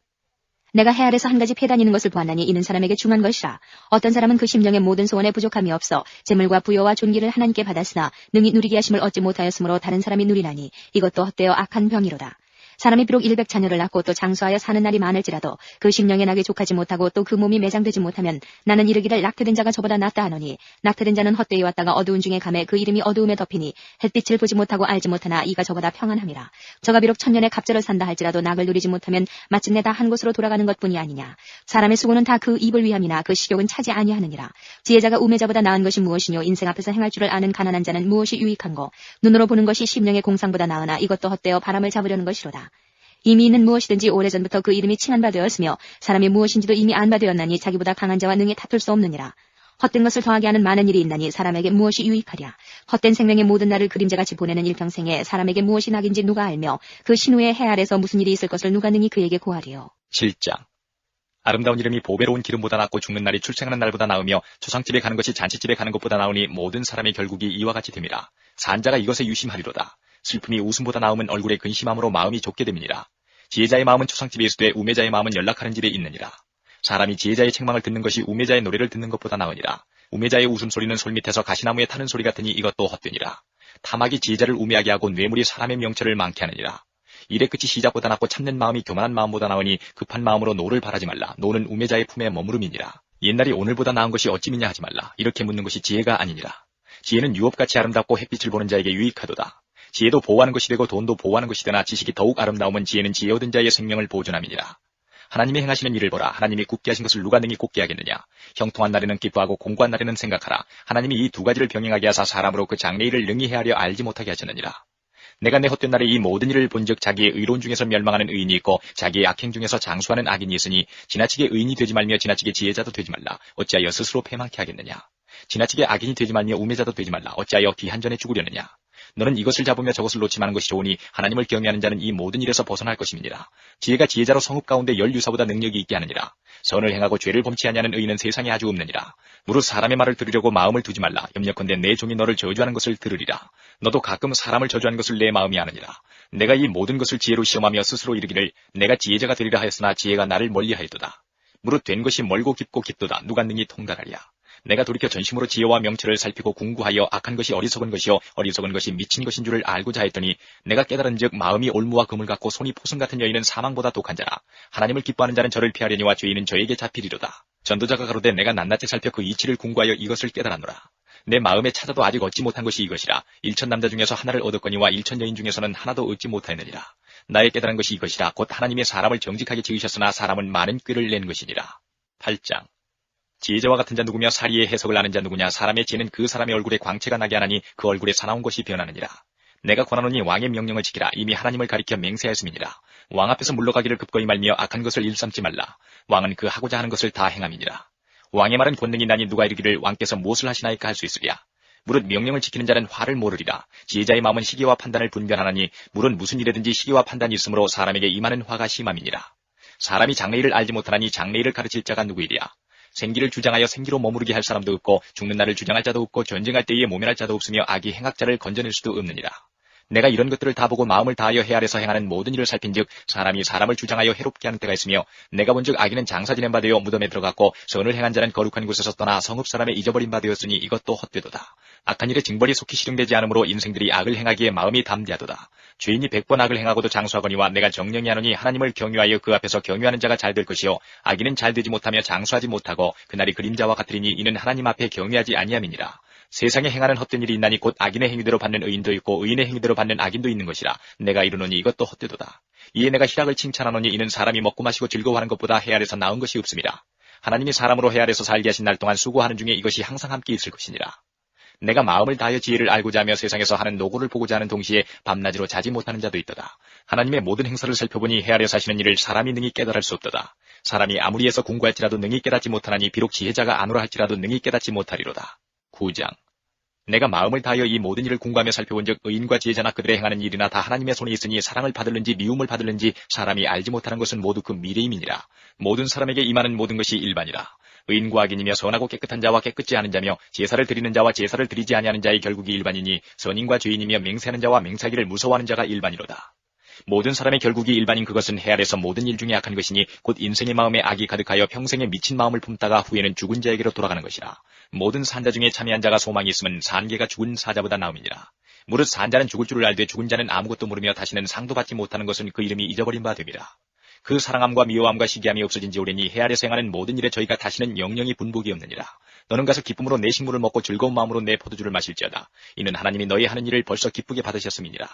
내가 해 아래서 한 가지 패다니는 것을 보았나니 이는 사람에게 중한 것이라. 어떤 사람은 그 심령의 모든 소원에 부족함이 없어 재물과 부여와 존귀를 하나님께 받았으나 능히 누리게 하심을 얻지 못하였으므로 다른 사람이 누리나니 이것도 헛되어 악한 병이로다. 사람이 비록 100자녀를 낳고 또 장수하여 사는 날이 많을지라도 그 심령의 낙에 족하지 못하고 또 그 몸이 매장되지 못하면 나는 이르기를 낙태된 자가 저보다 낫다 하노니 낙태된 자는 헛되이 왔다가 어두운 중에 감에 그 이름이 어두움에 덮이니 햇빛을 보지 못하고 알지 못하나 이가 저보다 평안함이라. 저가 비록 천년의 갑절을 산다 할지라도 낙을 누리지 못하면 마침내 다 한 곳으로 돌아가는 것뿐이 아니냐. 사람의 수고는 다 그 입을 위함이나 그 식욕은 차지 아니하느니라. 지혜자가 우매자보다 나은 것이 무엇이뇨. 인생 앞에서 행할 줄을 아는 가난한 자는 무엇이 유익한고. 눈으로 보는 것이 심령의 공상보다 나으나 이것도 헛되어 바람을 잡으려는 것이로다. 이미 있는 무엇이든지 오래전부터 그 이름이 칭한 바 되었으며 사람이 무엇인지도 이미 안 바 되었나니 자기보다 강한 자와 능히 다툴 수 없느니라. 헛된 것을 더하게 하는 많은 일이 있나니 사람에게 무엇이 유익하랴. 헛된 생명의 모든 날을 그림자같이 보내는 일평생에 사람에게 무엇이 낙인지 누가 알며 그 신후의 해 아래서 무슨 일이 있을 것을 누가 능히 그에게 고하리요. 7장. 아름다운 이름이 보배로운 기름보다 낫고 죽는 날이 출생하는 날보다 나으며 초상집에 가는 것이 잔치집에 가는 것보다 나으니 모든 사람의 결국이 이와 같이 됨이라. 산자가 이것에 유심하리로다. 슬픔이 웃음보다 나음은 얼굴에 근심함으로 마음이 좁게 됨이니라. 지혜자의 마음은 초상집에 있으되 우매자의 마음은 연락하는 집에 있느니라. 사람이 지혜자의 책망을 듣는 것이 우매자의 노래를 듣는 것보다 나으니라. 우매자의 웃음소리는 솔밑에서 가시나무에 타는 소리 같으니 이것도 헛되니라. 탐악이 지혜자를 우매하게 하고 뇌물이 사람의 명철을 많게 하느니라. 일의 끝이 시작보다 낫고 참는 마음이 교만한 마음보다 나으니 급한 마음으로 노를 바라지 말라. 노는 우매자의 품에 머무름이니라. 옛날이 오늘보다 나은 것이 어찌미냐 하지 말라. 이렇게 묻는 것이 지혜가 아니니라. 지혜는 유업같이 아름답고 햇빛을 보는 자에게 유익하도다. 지혜도 보호하는 것이 되고 돈도 보호하는 것이 되나 지식이 더욱 아름다움은 지혜는 지혜 얻은 자의 생명을 보존함이니라. 하나님이 행하시는 일을 보라. 하나님이 굳게 하신 것을 누가 능히 굳게 하겠느냐. 형통한 날에는 기뻐하고 공고한 날에는 생각하라. 하나님이 이 두 가지를 병행하게 하사 사람으로 그 장래일을 능히 헤아려 알지 못하게 하셨느니라. 내가 내 헛된 날에 이 모든 일을 본즉 자기의 의로운 중에서 멸망하는 의인이 있고 자기의 악행 중에서 장수하는 악인이 있으니 지나치게 의인이 되지 말며 지나치게 지혜자도 되지 말라. 어찌하여 스스로 패망케 하겠느냐. 지나치게 악인이 되지 말며 우매자도 되지 말라. 어찌하여 기한전에 죽으려느냐. 너는 이것을 잡으며 저것을 놓지 마는 것이 좋으니 하나님을 경외하는 자는 이 모든 일에서 벗어날 것임이니라. 지혜가 지혜자로 성읍 가운데 열유사보다 능력이 있게 하느니라. 선을 행하고 죄를 범치 아니하는 의인은 세상에 아주 없느니라. 무릇 사람의 말을 들으려고 마음을 두지 말라. 염려컨대 내 종이 너를 저주하는 것을 들으리라. 너도 가끔 사람을 저주하는 것을 내 마음이 아느니라. 내가 이 모든 것을 지혜로 시험하며 스스로 이르기를 내가 지혜자가 되리라 하였으나 지혜가 나를 멀리하였도다. 무릇 된 것이 멀고 깊고 깊도다. 누가 능히 통달하랴. 내가 돌이켜 전심으로 지혜와 명철을 살피고 궁구하여 악한 것이 어리석은 것이요 어리석은 것이 미친 것인 줄을 알고자 했더니 내가 깨달은즉 마음이 올무와 금을 갖고 손이 포승 같은 여인은 사망보다 독한 자라. 하나님을 기뻐하는 자는 저를 피하려니와 죄인은 저에게 잡히리로다. 전도자가 가로되 내가 낱낱이 살펴 그 이치를 궁구하여 이것을 깨달았노라. 내 마음에 찾아도 아직 얻지 못한 것이 이것이라. 1000 남자 중에서 하나를 얻었거니와 1000 여인 중에서는 하나도 얻지 못하였느니라. 나의 깨달은 것이 이것이라. 곧 하나님의 사람을 정직하게 지으셨으나 사람은 많은 꾀를 낸 것이니라. 8장. 지혜자와 같은 자 누구며 사리의 해석을 아는 자 누구냐. 사람의 지혜는 그 사람의 얼굴에 광채가 나게 하나니 그 얼굴에 사나운 것이 변하느니라. 내가 권하노니 왕의 명령을 지키라. 이미 하나님을 가리켜 맹세하였음이니라. 왕 앞에서 물러가기를 급거이 말며 악한 것을 일삼지 말라. 왕은 그 하고자 하는 것을 다 행함이니라. 왕의 말은 권능이 나니 누가 이르기를 왕께서 무엇을 하시나이까 할 수 있으랴. 무릇 명령을 지키는 자는 화를 모르리라. 지혜자의 마음은 시기와 판단을 분별하나니 무릇 무슨 일에든지 시기와 판단이 있으므로 사람에게 임하는 화가 심함이니라. 사람이 장래일을 알지 못하나니 장래일을 가르칠 자가 누구이랴. 생기를 주장하여 생기로 머무르게 할 사람도 없고 죽는 날을 주장할 자도 없고 전쟁할 때에 모면할 자도 없으며 악이 행악자를 건져낼 수도 없느니라. 내가 이런 것들을 다 보고 마음을 다하여 헤아려서 행하는 모든 일을 살핀즉 사람이 사람을 주장하여 해롭게 하는 때가 있으며 내가 본즉 악인은 장사 지낸 바 되어 무덤에 들어갔고 선을 행한 자는 거룩한 곳에서 떠나 성읍 사람의 잊어버린 바 되었으니 이것도 헛되도다. 악한 일에 징벌이 속히 실행되지 않으므로 인생들이 악을 행하기에 마음이 담대하도다. 죄인이 100번 악을 행하고도 장수하거니와 내가 정령이 하노니 하나님을 경유하여 그 앞에서 경유하는 자가 잘 될 것이요 악인은 잘 되지 못하며 장수하지 못하고 그날이 그림자와 같으리니 이는 하나님 앞에 경유하지 아니함이니라. 세상에 행하는 헛된 일이 있나니 곧 악인의 행위대로 받는 의인도 있고 의인의 행위대로 받는 악인도 있는 것이라. 내가 이르노니 이것도 헛되도다. 이에 내가 희락을 칭찬하노니 이는 사람이 먹고 마시고 즐거워하는 것보다 헤아려서 나은 것이 없음이라. 하나님이 사람으로 헤아려서 살게 하신 날 동안 수고하는 중에 이것이 항상 함께 있을 것이니라. 내가 마음을 다하여 지혜를 알고자 하며 세상에서 하는 노고를 보고자 하는 동시에 밤낮으로 자지 못하는 자도 있도다. 하나님의 모든 행사를 살펴보니 헤아려 사시는 일을 사람이 능히 깨달을 수 없도다. 사람이 아무리 해서 공부할지라도 능히 깨닫지 못하나니 비록 지혜자가 아노라 할지라도 능히 깨닫지 못하리로다. 9장. 내가 마음을 다하여 이 모든 일을 궁구하며 살펴본즉 의인과 지혜자나 그들의 행하는 일이나 다 하나님의 손에 있으니 사랑을 받을는지 미움을 받을는지 사람이 알지 못하는 것은 모두 그 미래임이니라. 모든 사람에게 임하는 모든 것이 일반이라. 의인과 악인이며 선하고 깨끗한 자와 깨끗지 않은 자며 제사를 드리는 자와 제사를 드리지 아니하는 자의 결국이 일반이니 선인과 죄인이며 맹세하는 자와 맹세하기를 무서워하는 자가 일반이로다. 모든 사람의 결국이 일반인 그것은 헤아려서 모든 일 중에 악한 것이니 곧 인생의 마음에 악이 가득하여 평생에 미친 마음을 품다가 후에는 죽은 자에게로 돌아가는 것이라. 모든 산자 중에 참여한 자가 소망이 있으면 산개가 죽은 사자보다 나음이니라. 무릇 산자는 죽을 줄을 알되 죽은 자는 아무것도 모르며 다시는 상도 받지 못하는 것은 그 이름이 잊어버린 바 됨이라. 그 사랑함과 미워함과 시기함이 없어진 지 오래니 헤아려서 행하는 모든 일에 저희가 다시는 영영이 분복이 없느니라. 너는 가서 기쁨으로 내 식물을 먹고 즐거운 마음으로 내 포도주를 마실지어다. 이는 하나님이 너희 하는 일을 벌써 기쁘게 받으셨음이니라.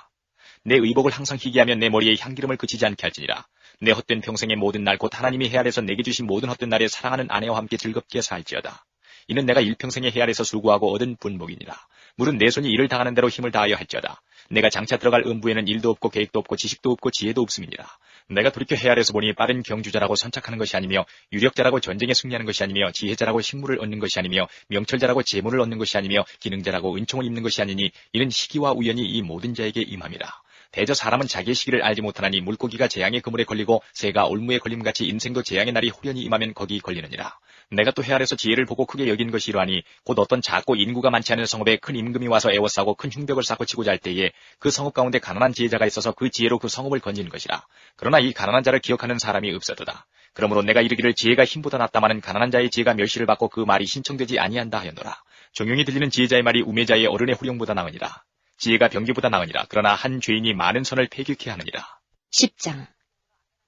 내 의복을 항상 희귀하면 내 머리에 향기름을 그치지 않게 할지니라. 내 헛된 평생의 모든 날 곧 하나님이 헤아려서 내게 주신 모든 헛된 날에 사랑하는 아내와 함께 즐겁게 살지어다. 이는 내가 일평생에 헤아려서 수고하고 얻은 분복이니라. 무릇 내 손이 일을 당하는 대로 힘을 다하여 할지어다. 내가 장차 들어갈 음부에는 일도 없고 계획도 없고 지식도 없고 지혜도 없음이니라. 내가 돌이켜 헤아려서 보니 빠른 경주자라고 선착하는 것이 아니며 유력자라고 전쟁에 승리하는 것이 아니며 지혜자라고 식물을 얻는 것이 아니며 명철자라고 재물을 얻는 것이 아니며 기능자라고 은총을 입는 것이 아니니 이는 시기와 우연이 이 모든 자에게 임함이라. 대저 사람은 자기의 시기를 알지 못하나니 물고기가 재앙의 그물에 걸리고 새가 올무에 걸림같이 인생도 재앙의 날이 후련히 임하면 거기 걸리느니라. 내가 또 헤아려서 지혜를 보고 크게 여긴 것이 이러하니 곧 어떤 작고 인구가 많지 않은 성읍에 큰 임금이 와서 애워싸고 큰 흉벽을 쌓고 치고자 할 때에 그 성읍 가운데 가난한 지혜자가 있어서 그 지혜로 그 성읍을 건지는 것이라. 그러나 이 가난한 자를 기억하는 사람이 없어도다. 그러므로 내가 이르기를 지혜가 힘보다 낫다마는 가난한 자의 지혜가 멸시를 받고 그 말이 신청되지 아니한다 하였노라. 종용이 들리는 지혜자의 말이 우매자의 어른의 후령보다 나으니라. 지혜가 병기보다 나으니라. 그러나 한 죄인이 많은 선을 폐기케 하느니라. 10장.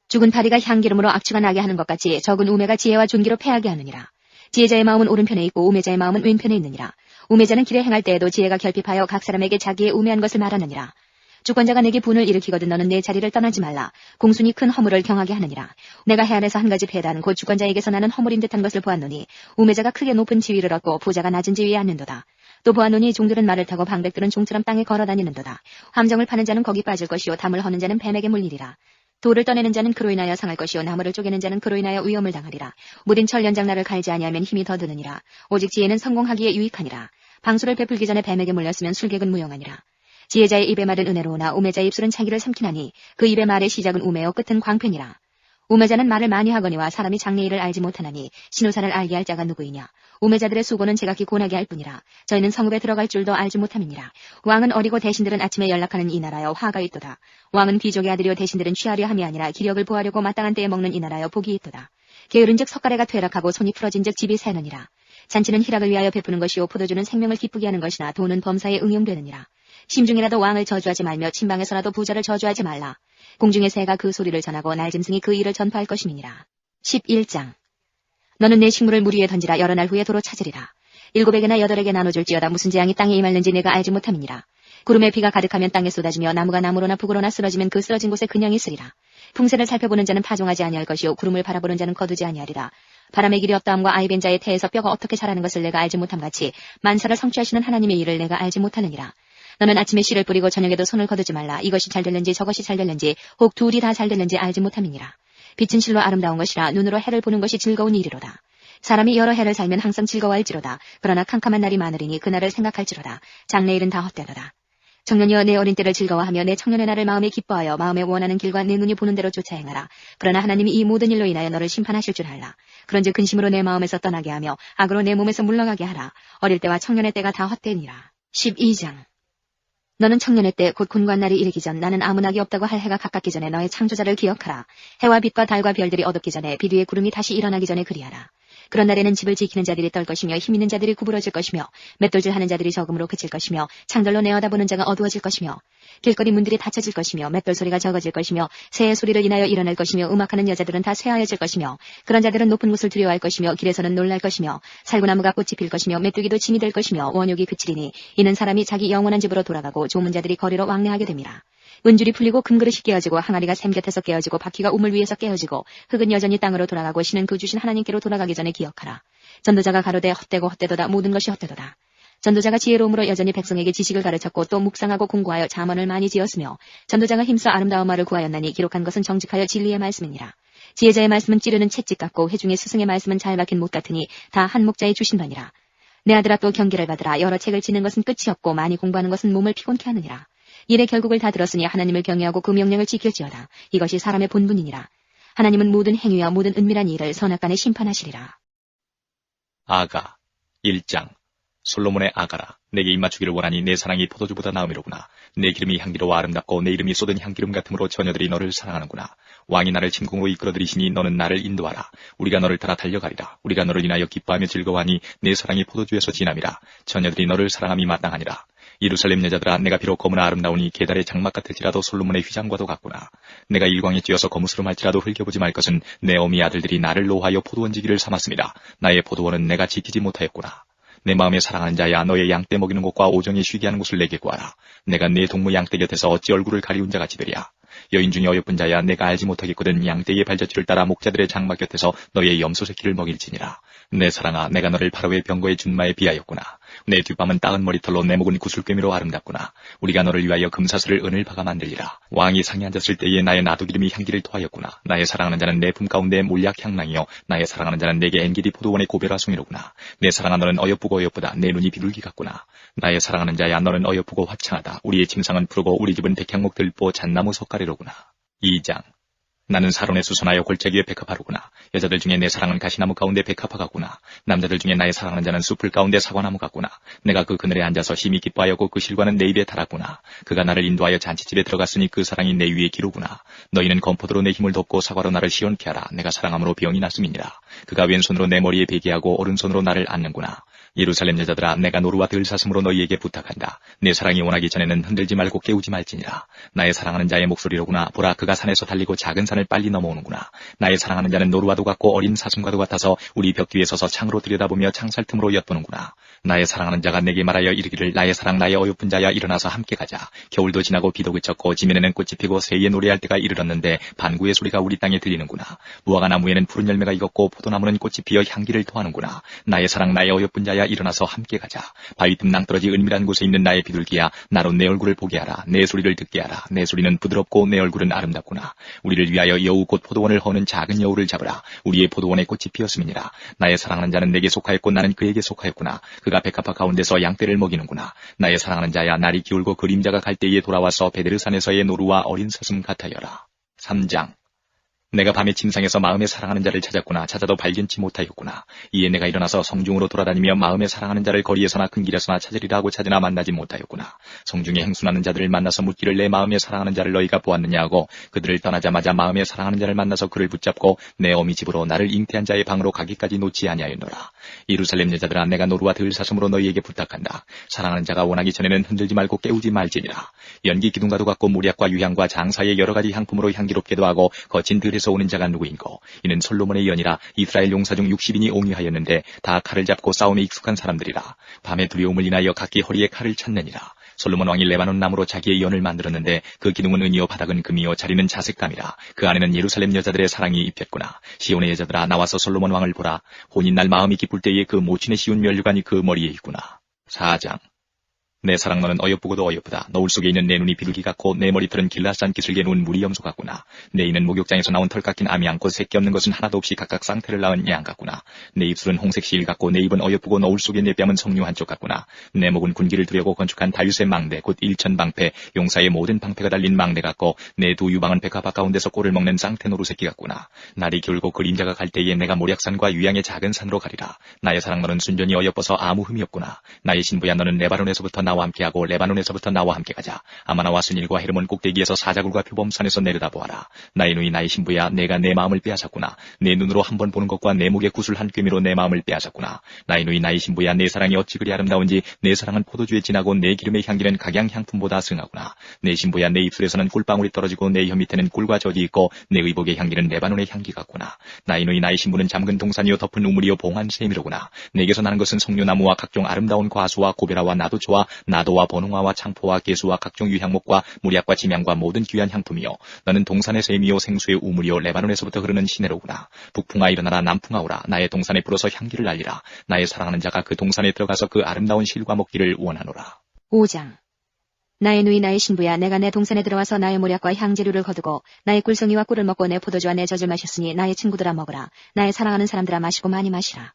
죽은 파리가 향기름으로 악취가 나게 하는 것 같이 적은 우매가 지혜와 존귀로 패하게 하느니라. 지혜자의 마음은 오른편에 있고 우매자의 마음은 왼편에 있느니라. 우매자는 길에 행할 때에도 지혜가 결핍하여 각 사람에게 자기의 우매한 것을 말하느니라. 주권자가 내게 분을 일으키거든 너는 내 자리를 떠나지 말라. 공순이 큰 허물을 경하게 하느니라. 내가 해 안에서 한 가지 배단 곧 주권자에게서 나는 허물인 듯한 것을 보았노니 우매자가 크게 높은 지위를 얻고 부자가 낮은 지위에 앉는도다. 또 보았노니 종들은 말을 타고 방백들은 종처럼 땅에 걸어다니는도다. 함정을 파는 자는 거기 빠질 것이요 담을 허는 자는 뱀에게 물리리라. 돌을 떠내는 자는 그로 인하여 상할 것이요 나무를 쪼개는 자는 그로 인하여 위험을 당하리라. 무딘 철 연장나를 갈지 아니하면 힘이 더 드느니라. 오직 지혜는 성공하기에 유익하니라. 방수를 베풀기 전에 뱀에게 물렸으면 술객은 무용하니라. 지혜자의 입에 말은 은혜로우나 우매자의 입술은 자기를 삼키나니 그 입의 말의 시작은 우매요 끝은 광패니라. 우매자는 말을 많이 하거니와 사람이 장래일을 알지 못하나니 신우사를 알게 할 자가 누구이냐. 우매자들의 수고는 제각기 고나게 할 뿐이라. 저희는 성읍에 들어갈 줄도 알지 못함이니라. 왕은 어리고 대신들은 아침에 연락하는 이 나라여 화가 있도다. 왕은 귀족의 아들이요 대신들은 취하려 함이 아니라 기력을 보하려고 마땅한 때에 먹는 이 나라여 복이 있도다. 게으른즉 석가래가 퇴락하고 손이 풀어진즉 집이 새느니라. 잔치는 희락을 위하여 베푸는 것이요 포도주는 생명을 기쁘게 하는 것이나 돈은 범사에 응용되느니라. 심중이라도 왕을 저주하지 말며 침방에서라도 부자를 저주하지 말라. 공중의 새가 그 소리를 전하고 날짐승이 그 일을 전파할 것임이니라. 11장. 너는 내 식물을 물 위에 던지라. 여러 날 후에 도로 찾으리라. 7에게나 8에게 나눠줄지어다. 무슨 재앙이 땅에 임할는지 내가 알지 못함이니라. 구름에 비가 가득하면 땅에 쏟아지며 나무가 나무로나 북으로나 쓰러지면 그 쓰러진 곳에 그냥 있으리라. 풍세를 살펴보는 자는 파종하지 아니할 것이요 구름을 바라보는 자는 거두지 아니하리라. 바람의 길이 없다함과 아이벤 자의 태에서 뼈가 어떻게 자라는 것을 내가 알지 못함같이 만사를 성취하시는 하나님의 일을 내가 알지 못하느니라. 너는 아침에 씨를 뿌리고 저녁에도 손을 거두지 말라. 이것이 잘 될는지 저것이 잘 될는지 혹 둘이 다 잘 될는지 알지 못함이니라. 빛은 실로 아름다운 것이라 눈으로 해를 보는 것이 즐거운 일이로다. 사람이 여러 해를 살면 항상 즐거워할지로다. 그러나 캄캄한 날이 많으리니 그날을 생각할지로다. 장래일은 다 헛되도다. 청년이여 내 어린 때를 즐거워하며 내 청년의 날을 마음에 기뻐하여 마음에 원하는 길과 내 눈이 보는 대로 쫓아 행하라. 그러나 하나님이 이 모든 일로 인하여 너를 심판하실 줄 알라. 그런즉 근심으로 내 마음에서 떠나게 하며 악으로 내 몸에서 물러가게 하라. 어릴 때와 청년의 때가 다 헛되니라. 12장. 너는 청년의 때 곧 곤고한 날이 이르기 전 나는 아무 낙이 없다고 할 해가 가깝기 전에 너의 창조자를 기억하라. 해와 빛과 달과 별들이 어둡기 전에 빛 위에 구름이 다시 일어나기 전에 그리하라. 그런 날에는 집을 지키는 자들이 떨 것이며 힘 있는 자들이 구부러질 것이며 맷돌질하는 자들이 적음으로 그칠 것이며 창들로 내어다보는 자가 어두워질 것이며 길거리 문들이 닫혀질 것이며 맷돌 소리가 적어질 것이며 새의 소리를 인하여 일어날 것이며 음악하는 여자들은 다 쇠하여질 것이며 그런 자들은 높은 곳을 두려워할 것이며 길에서는 놀랄 것이며 살구나무가 꽃이 필 것이며 메뚜기도 짐이 될 것이며 원욕이 그치리니 이는 사람이 자기 영원한 집으로 돌아가고 조문자들이 거리로 왕래하게 됨이라. 은줄이 풀리고 금그릇이 깨어지고 항아리가 샘 곁에서 깨어지고 바퀴가 우물 위에서 깨어지고 흙은 여전히 땅으로 돌아가고 신은 그 주신 하나님께로 돌아가기 전에 기억하라. 전도자가 가로되 헛되고 헛되도다. 모든 것이 헛되도다. 전도자가 지혜로움으로 여전히 백성에게 지식을 가르쳤고 또 묵상하고 공부하여 잠언을 많이 지었으며 전도자가 힘써 아름다운 말을 구하였나니 기록한 것은 정직하여 진리의 말씀이니라. 지혜자의 말씀은 찌르는 채찍 같고 회중의 스승의 말씀은 잘 박힌 못 같으니 다 한 목자의 주신 바니라. 내 아들아 또 경계를 받으라. 여러 책을 지는 것은 끝이 없고 많이 공부하는 것은 몸을 피곤케 하느니라. 일의 결국을 다 들었으니 하나님을 경외하고 그 명령을 지킬지어다. 이것이 사람의 본분이니라. 하나님은 모든 행위와 모든 은밀한 일을 선악간에 심판하시리라. 아가 1장. 솔로몬의 아가라. 내게 입맞추기를 원하니 내 사랑이 포도주보다 나음이로구나. 내 기름이 향기로워 아름답고 내 이름이 쏟은 향기름 같으므로 처녀들이 너를 사랑하는구나. 왕이 나를 침공으로 이끌어들이시니 너는 나를 인도하라. 우리가 너를 따라 달려가리라. 우리가 너를 인하여 기뻐하며 즐거워하니 내 사랑이 포도주에서 진함이라. 처녀들이 너를 사랑함이 마땅하니라. 예루살렘 여자들아, 내가 비록 검으나 아름다우니 계달의 장막 같을지라도 솔로몬의 휘장과도 같구나. 내가 일광에 찧어서 거무스름할지라도 흘겨보지 말 것은 내 어미 아들들이 나를 노하여 포도원지기를 삼았습니다. 나의 포도원은 내가 지키지 못하였구나. 내 마음에 사랑하는 자야, 너의 양떼 먹이는 곳과 오정이 쉬게 하는 곳을 내게 구하라. 내가 네 동무 양떼 곁에서 어찌 얼굴을 가리운 자같이 되랴. 여인 중에 어여쁜 자야, 내가 알지 못하겠거든 양떼의 발자취를 따라 목자들의 장막 곁에서 너의 염소 새끼를 먹일지니라. 내 사랑아, 내가 너를 바로의 병거의 준마에 비하였구나. 내 뒷밤은 따은 머리털로 내 목은 구슬꿰미로 아름답구나. 우리가 너를 위하여 금사슬을 은을 박아 만들리라. 왕이 상에 앉았을 때에 나의 나도기름이 향기를 토하였구나. 나의 사랑하는 자는 내 품 가운데 몰약 향낭이요 나의 사랑하는 자는 내게 엔게디 포도원의 고베라송이로구나. 내 사랑아, 너는 어여쁘고 어여쁘다. 내 눈이 비둘기 같구나. 나의 사랑하는 자야, 너는 어여쁘고 화창하다. 우리의 침상은 푸르고 우리 집은 백향목 들보 잣나무 석가리로구나. 2장. 나는 사론에 수선하여 골짜기에 백합하로구나. 여자들 중에 내 사랑은 가시나무 가운데 백합화 같구나. 남자들 중에 나의 사랑하는 자는 숲을 가운데 사과나무 같구나. 내가 그 그늘에 앉아서 심히 기뻐하였고 그 실과는 내 입에 달았구나. 그가 나를 인도하여 잔치집에 들어갔으니 그 사랑이 내 위에 기루구나. 너희는 검포도로 내 힘을 덮고 사과로 나를 시원케 하라. 내가 사랑함으로 병이 났음이니라. 그가 왼손으로 내 머리에 베개하고 오른손으로 나를 안는구나. 예루살렘 여자들아, 내가 노루와 들사슴으로 너희에게 부탁한다. 내 사랑이 원하기 전에는 흔들지 말고 깨우지 말지니라. 나의 사랑하는 자의 목소리로구나. 보라, 그가 산에서 달리고 작은 산을 빨리 넘어오는구나. 나의 사랑하는 자는 노루와도 같고 어린 사슴과도 같아서 우리 벽 뒤에 서서 창으로 들여다보며 창살 틈으로 엿보는구나. 나의 사랑하는 자가 내게 말하여 이르기를 나의 사랑 나의 어여쁜 자야 일어나서 함께 가자. 겨울도 지나고 비도 그쳤고 지면에는 꽃이 피고 새에 노래할 때가 이르렀는데 반구의 소리가 우리 땅에 들리는구나. 무화과 나무에는 푸른 열매가 익었고 포도나무는 꽃이 피어 향기를 토하는구나. 나의 사랑 나의 어여쁜 자야 일어나서 함께 가자. 바위 틈 낭떠러지 은밀한 곳에 있는 나의 비둘기야 나로 내 얼굴을 보게 하라. 내 소리를 듣게 하라. 내 소리는 부드럽고 내 얼굴은 아름답구나. 우리를 위하여 여우 곧 포도원을 허는 작은 여우를 잡으라. 우리의 포도원에 꽃이 피었음이니라. 나의 사랑하는 자는 내게 속하였고 나는 그에게 속하였구나. 그가 백합화 가운데서 양떼를 먹이는구나. 나의 사랑하는 자야 날이 기울고 그림자가 갈 때에 돌아와서 베데르산에서의 노루와 어린 사슴 같아여라. 3장. 내가 밤에 침상에서 마음에 사랑하는 자를 찾았구나. 찾아도 발견치 못하였구나. 이에 내가 일어나서 성중으로 돌아다니며 마음에 사랑하는 자를 거리에서나 큰 길에서나 찾으리라 하고 찾으나 만나지 못하였구나. 성중에 행순하는 자들을 만나서 묻기를 내 마음에 사랑하는 자를 너희가 보았느냐 하고 그들을 떠나자마자 마음에 사랑하는 자를 만나서 그를 붙잡고 내 어미 집으로 나를 잉태한 자의 방으로 가기까지 놓지 아니하였노라. 예루살렘 여자들아 내가 노루와 들사슴으로 너희에게 부탁한다. 사랑하는 자가 원하기 전에는 흔들지 말고 깨우지 말지니라. 연기 기둥과도 같고 무략과 유향과 장사의 여러 가지 향품으로 향기롭게도 하고 거친 들에서 오는 자가 누구인고 이는 솔로몬의 연이라. 이스라엘 용사 중 60인이 옹유하였는데 다 칼을 잡고 싸움에 익숙한 사람들이라. 밤에 두려움을 인하여 각기 허리에 칼을 찼느니라. 솔로몬 왕이 레바논 나무로 자기의 연을 만들었는데 그 기둥은 은이요 바닥은 금이요 자리는 자색감이라. 그 안에는 예루살렘 여자들의 사랑이 입혔구나. 시온의 여자들아 나와서 솔로몬 왕을 보라. 혼인날 마음이 기쁠 때에 그 모친의 시운 면류관이 그 머리에 있구나. 4장. 내 사랑 너는 어여쁘고도 어여쁘다. 너울 속에 있는 내 눈이 비둘기 같고 내 머리털은 길라산 기슭에 누운 무리 염소 같구나. 내 이는 목욕장에서 나온 털 깎인 암이 않고 새끼 없는 것은 하나도 없이 각각 쌍태를 낳은 양 같구나. 내 입술은 홍색 시일 같고 내 입은 어여쁘고 너울 속에 내 뺨은 석류 한쪽 같구나. 내 목은 군기를 두려고 건축한 다윗의 망대 곧 일천방패 용사의 모든 방패가 달린 망대 같고 내 두 유방은 백합화 가운데서 꼴을 먹는 쌍태 노루 새끼 같구나. 날이 기울고 그림자가 갈 때에 내가 모략산과 유양의 작은 산으로 가리라. 나의 사랑 너는 순전히 어여뻐서 아무 흠이 없구나. 나의 신부야 너는 레바논에서부터 나와 함께하고 레바논에서부터 나와 함께 가자. 아마나와 스닐과 헤르몬 꼭대기에서 사자굴과 표범산에서 내려다보아라. 나의 누이 나의 신부야 내가 내 마음을 빼앗았구나. 내 눈으로 한번 보는 것과 내 목에 구슬 한 꿰미로 내 마음을 빼앗았구나. 나의 누이 나의 신부야 내 사랑이 어찌 그리 아름다운지 내 사랑은 포도주에 진하고 내 기름의 향기는 각양 향품보다 승하구나. 내 신부야 내 입술에서는 꿀방울이 떨어지고 내 혀 밑에는 꿀과 젖이 있고 내 의복의 향기는 레바논의 향기 같구나. 나의 누이 나의 신부는 잠근 동산이요 덮은 우물이요 봉한 샘이로구나. 내게서 나는 것은 석류나무와 각종 아름다운 과수와 고베라와 나도초와 나도와 번홍화와 창포와 개수와 각종 유향목과 무략과 지명과 모든 귀한 향품이요 너는 동산의 샘이요 생수의 우물이요 레바논에서부터 흐르는 시내로구나. 북풍아 일어나라 남풍아 오라. 나의 동산에 불어서 향기를 알리라. 나의 사랑하는 자가 그 동산에 들어가서 그 아름다운 실과 먹기를 원하노라. 5장. 나의 누이 나의 신부야 내가 내 동산에 들어와서 나의 모략과 향재료를 거두고 나의 꿀송이와 꿀을 먹고 내 포도주와 내 젖을 마셨으니 나의 친구들아 먹으라. 나의 사랑하는 사람들아 마시고 많이 마시라.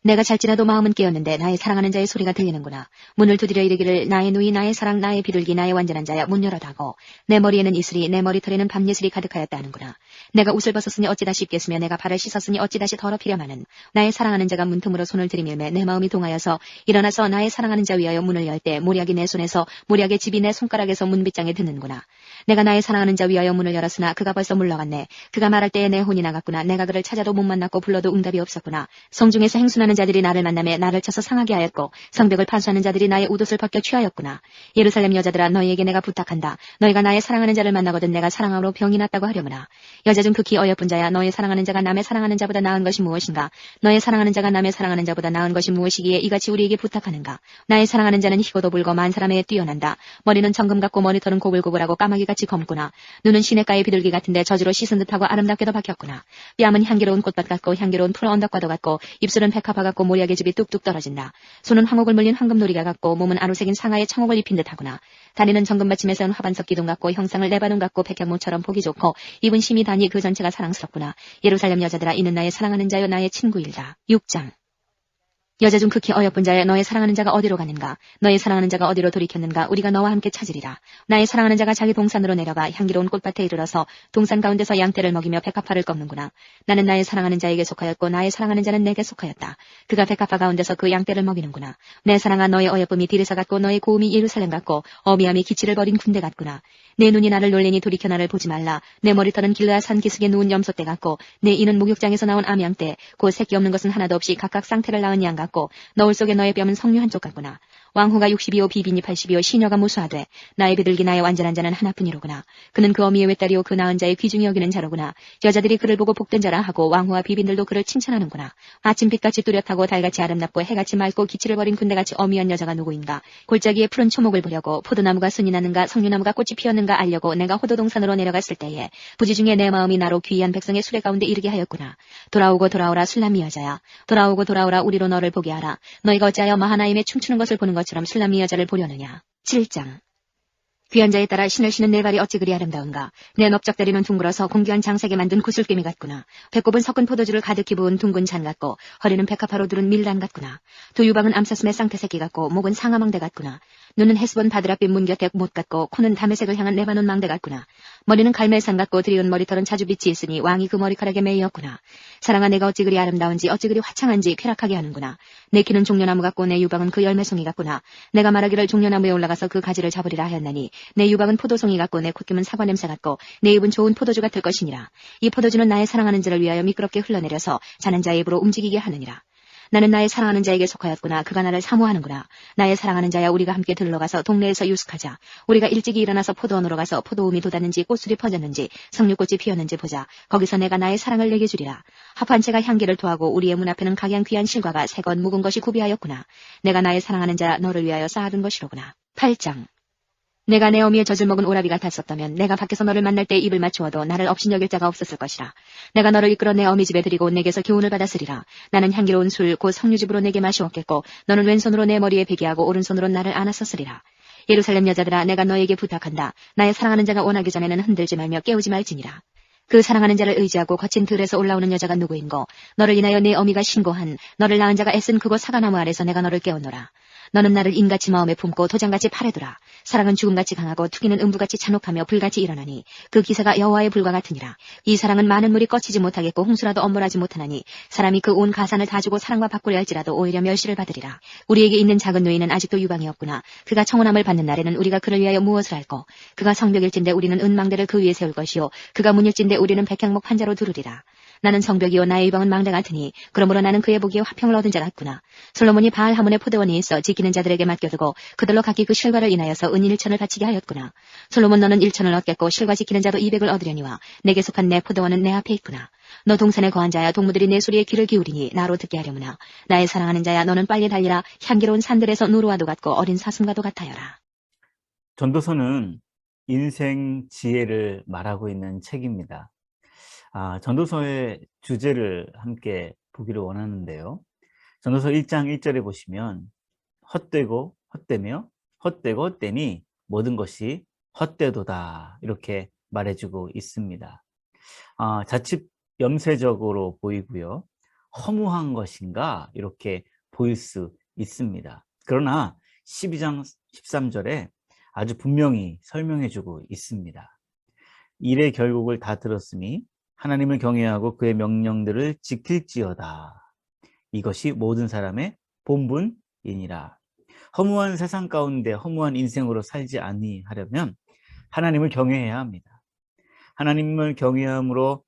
내가 잘지라도 마음은 깨었는데 나의 사랑하는 자의 소리가 들리는구나. 문을 두드려 이르기를 나의 누이 나의 사랑 나의 비둘기 나의 완전한 자야 문 열어다고. 내 머리에는 이슬이 내 머리털에는 밤예슬이 가득하였다 하는구나. 내가 옷을 벗었으니 어찌 다시 입겠으며 내가 발을 씻었으니 어찌 다시 더럽히려마는. 나의 사랑하는 자가 문틈으로 손을 들이밀매 내 마음이 동하여서 일어나서 나의 사랑하는 자 위하여 문을 열 때 모략이 내 손에서 모략의 집이 내 손가락에서 문빗장에 드는구나. 내가 나의 사랑하는 자 위하여 문을 열었으나 그가 벌써 물러갔네. 그가 말할 때에 내 혼이 나갔구나. 내가 그를 찾아도 못 만났고 불러도 응답이 없었구나. 성중에서 행순하는 자들이 나를 만나매 나를 쳐서 상하게 하였고 성벽을 파수하는 자들이 나의 웃옷을 벗겨 취하였구나. 예루살렘 여자들아 너희에게 내가 부탁한다. 너희가 나의 사랑하는 자를 만나거든 내가 사랑함으로 병이 났다고 하려무나. 여자 중 극히 어여쁜 자야 너의 사랑하는 자가 남의 사랑하는 자보다 나은 것이 무엇인가. 너의 사랑하는 자가 남의 사랑하는 자보다 나은 것이 무엇이기에 이같이 우리에게 부탁하는가. 나의 사랑하는 자는 희고도 불고 만사람에 뛰어난다. 머리는 정금 같고 머리털은 고글고글하고 까마귀같이 검구나. 눈은 시냇가의 비둘기 같은데 젖으로 씻은 듯하고 아름답게도 박혔구나. 뺨은 향기로운 꽃밭 같고 향기로운 푸른 언덕과도 같고 입술은 백합화 같고 모략의 즙이 뚝뚝 떨어진다. 손은 황옥을 물린 황금놀이가 같고 몸은 아루색인 상하의 청옥을 입힌 듯하구나. 다리는 정금 받침에 세운 화반석 기둥 같고 형상을 레바논 같고 백향목처럼 보기 좋고 입은 심이 다니 그 전체가 사랑스럽구나. 예루살렘 여자들아 이는 나의 사랑하는 자여 나의 친구일다. 6장. 여자 중 극히 어여쁜 자여 너의 사랑하는 자가 어디로 가는가. 너의 사랑하는 자가 어디로 돌이켰는가. 우리가 너와 함께 찾으리라. 나의 사랑하는 자가 자기 동산으로 내려가 향기로운 꽃밭에 이르러서 동산 가운데서 양떼를 먹이며 백합화를 꺾는구나. 나는 나의 사랑하는 자에게 속하였고 나의 사랑하는 자는 내게 속하였다. 그가 백합화 가운데서 그 양떼를 먹이는구나. 내 사랑아 너의 어여쁨이 디르사 같고 너의 고움이 예루살렘 같고 어미함이 기치를 버린 군대 같구나. 내 눈이 나를 놀래니 돌이켜 나를 보지 말라. 내 머리털은 길라산 기슭에 누운 염소떼 같고 내 이는 목욕장에서 나온 암양떼 곧 새끼 없는 것은 하나도 없이 각각 쌍태를 낳은 양 같고 너울 속에 너의 뺨은 석류 한쪽 같구나. 왕후가 62요 비비니 82요 시녀가 무수하되 나의 비둘기 나의 완전한 자는 하나뿐이로구나. 그는 그 어미의 외딸이요 그 낳은 자의 귀중히 여기는 자로구나. 여자들이 그를 보고 복된 자라 하고 왕후와 비빈들도 그를 칭찬하는구나. 아침빛같이 뚜렷하고 달같이 아름답고 해같이 맑고 기치를 버린 군대같이 어미한 여자가 누구인가. 골짜기에 푸른 초목을 보려고 포도나무가 순이 나는가 석류나무가 꽃이 피었는가 알려고 내가 호도동산으로 내려갔을 때에 부지 중에 내 마음이 나로 귀한 백성의 수레 가운데 이르게 하였구나. 돌아오고 돌아오라 술람이 여자야. 돌아오고 돌아오라 우리로 너를 보게 하라. 너희가 어찌하여 마하나임에 춤추는 것을 보는 것처럼 술람이 여자를 보려느냐. 7장. 귀한 자에 따라 신을 신은 내 발이 어찌 그리 아름다운가. 내 넓적다리는 둥글어서 공귀한 장색에 만든 구슬개미 같구나. 배꼽은 섞은 포도주를 가득히 부은 둥근 잔 같고 허리는 백합화로 두른 밀란 같구나. 두 유방은 암사슴의 쌍태새끼 같고 목은 상아망대 같구나. 눈은 헤스본 바드락빛 문 곁에 못 같고 코는 담의색을 향한 레바논 망대 같구나. 머리는 갈멜산 같고 드리운 머리털은 자주 빛이 있으니 왕이 그 머리카락에 매이었구나. 사랑아 내가 어찌 그리 아름다운지 어찌 그리 화창한지 쾌락하게 하는구나. 내 키는 종려나무 같고 내 유방은 그 열매송이 같구나. 내가 말하기를 종려나무에 올라가서 그 가지를 잡으리라 하였나니 내 유방은 포도송이 같고 내 콧김은 사과 냄새 같고 내 입은 좋은 포도주 같을 것이니라. 이 포도주는 나의 사랑하는 자를 위하여 미끄럽게 흘러내려서 자는 자의 입으로 움직이게 하느니라. 나는 나의 사랑하는 자에게 속하였구나. 그가 나를 사모하는구나. 나의 사랑하는 자야 우리가 함께 들러가서 동네에서 유숙하자. 우리가 일찍이 일어나서 포도원으로 가서 포도음이 돋았는지 꽃술이 퍼졌는지 석류꽃이 피었는지 보자. 거기서 내가 나의 사랑을 내게 주리라. 합한 채가 향기를 토하고 우리의 문 앞에는 각양 귀한 실과가 새것 묵은 것이 구비하였구나. 내가 나의 사랑하는 자 너를 위하여 쌓아둔 것이로구나. 8장. 내가 내 어미의 젖을 먹은 오라비 같았었다면 내가 밖에서 너를 만날 때 입을 맞추어도 나를 업신여길 자가 없었을 것이라. 내가 너를 이끌어 내 어미 집에 드리고 내게서 교훈을 받았으리라. 나는 향기로운 술 곧 석류즙으로 내게 마시었겠고 너는 왼손으로 내 머리에 베개하고 오른손으로 나를 안았었으리라. 예루살렘 여자들아 내가 너에게 부탁한다. 나의 사랑하는 자가 원하기 전에는 흔들지 말며 깨우지 말지니라. 그 사랑하는 자를 의지하고 거친 들에서 올라오는 여자가 누구인고 너를 인하여 내 어미가 신고한 너를 낳은 자가 애쓴 그곳 사과나무 아래서 내가 너를 깨우노라. 너는 나를 인같이 마음에 품고 도장같이 팔에 두라. 사랑은 죽음같이 강하고 투기는 음부같이 잔혹하며 불같이 일어나니 그 기세가 여호와의 불과 같으니라. 이 사랑은 많은 물이 꺼치지 못하겠고 홍수라도 엄물하지 못하나니 사람이 그 온 가산을 다 주고 사랑과 바꾸려 할지라도 오히려 멸시를 받으리라. 우리에게 있는 작은 누이는 아직도 유방이 없구나. 그가 청혼함을 받는 날에는 우리가 그를 위하여 무엇을 할꼬. 그가 성벽일진데 우리는 은망대를 그 위에 세울 것이요 그가 문일진데 우리는 백향목 판자로 두르리라. 나는 성벽이요 나의 유방은 망대 같으니 그러므로 나는 그의 보기에 화평을 얻은 자 같구나. 솔로몬이 바알 하몬의 포도원이 있어 지키는 자들에게 맡겨두고 그들로 각기 그 실과를 인하여서 은 1천을 바치게 하였구나. 솔로몬 너는 1천을 얻겠고 실과 지키는 자도 200을 얻으려니와 내게 속한 내 포도원은 내 앞에 있구나. 너 동산에 거한 자야 동무들이 내 소리에 귀를 기울이니 나로 듣게 하려무나. 나의 사랑하는 자야 너는 빨리 달리라. 향기로운 산들에서 누르와도 같고 어린 사슴과도 같아여라. 전도서는 인생 지혜를 말하고 있는 책입니다. 전도서의 주제를 함께 보기를 원하는데요. 전도서 1장 1절에 보시면 헛되고 헛되며 헛되고 헛되니 모든 것이 헛되도다 이렇게 말해주고 있습니다. 자칫 염세적으로 보이고요. 허무한 것인가 이렇게 보일 수 있습니다. 그러나 12장 13절에 아주 분명히 설명해주고 있습니다. 일의 결국을 다 들었으니 하나님을 경외하고 그의 명령들을 지킬지어다. 이것이 모든 사람의 본분이니라. 허무한 세상 가운데 허무한 인생으로 살지 아니하려면 하나님을 경외해야 합니다. 하나님을 경외함으로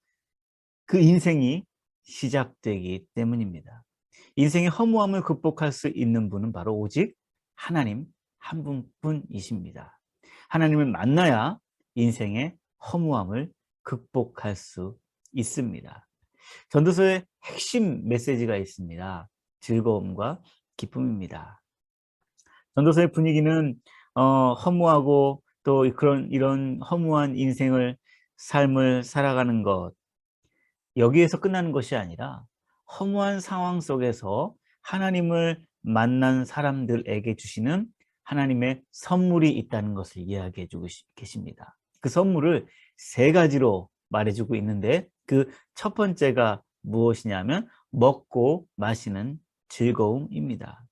그 인생이 시작되기 때문입니다. 인생의 허무함을 극복할 수 있는 분은 바로 오직 하나님 한 분뿐이십니다. 하나님을 만나야 인생의 허무함을 극복할 수 있습니다. 전도서의 핵심 메시지가 있습니다. 즐거움과 기쁨입니다. 전도서의 분위기는 허무하고 또 이런 허무한 삶을 살아가는 것, 여기에서 끝나는 것이 아니라 허무한 상황 속에서 하나님을 만난 사람들에게 주시는 하나님의 선물이 있다는 것을 이야기해 주고 계십니다. 그 선물을 세 가지로 말해주고 있는데 그 첫 번째가 무엇이냐면 먹고 마시는 즐거움입니다.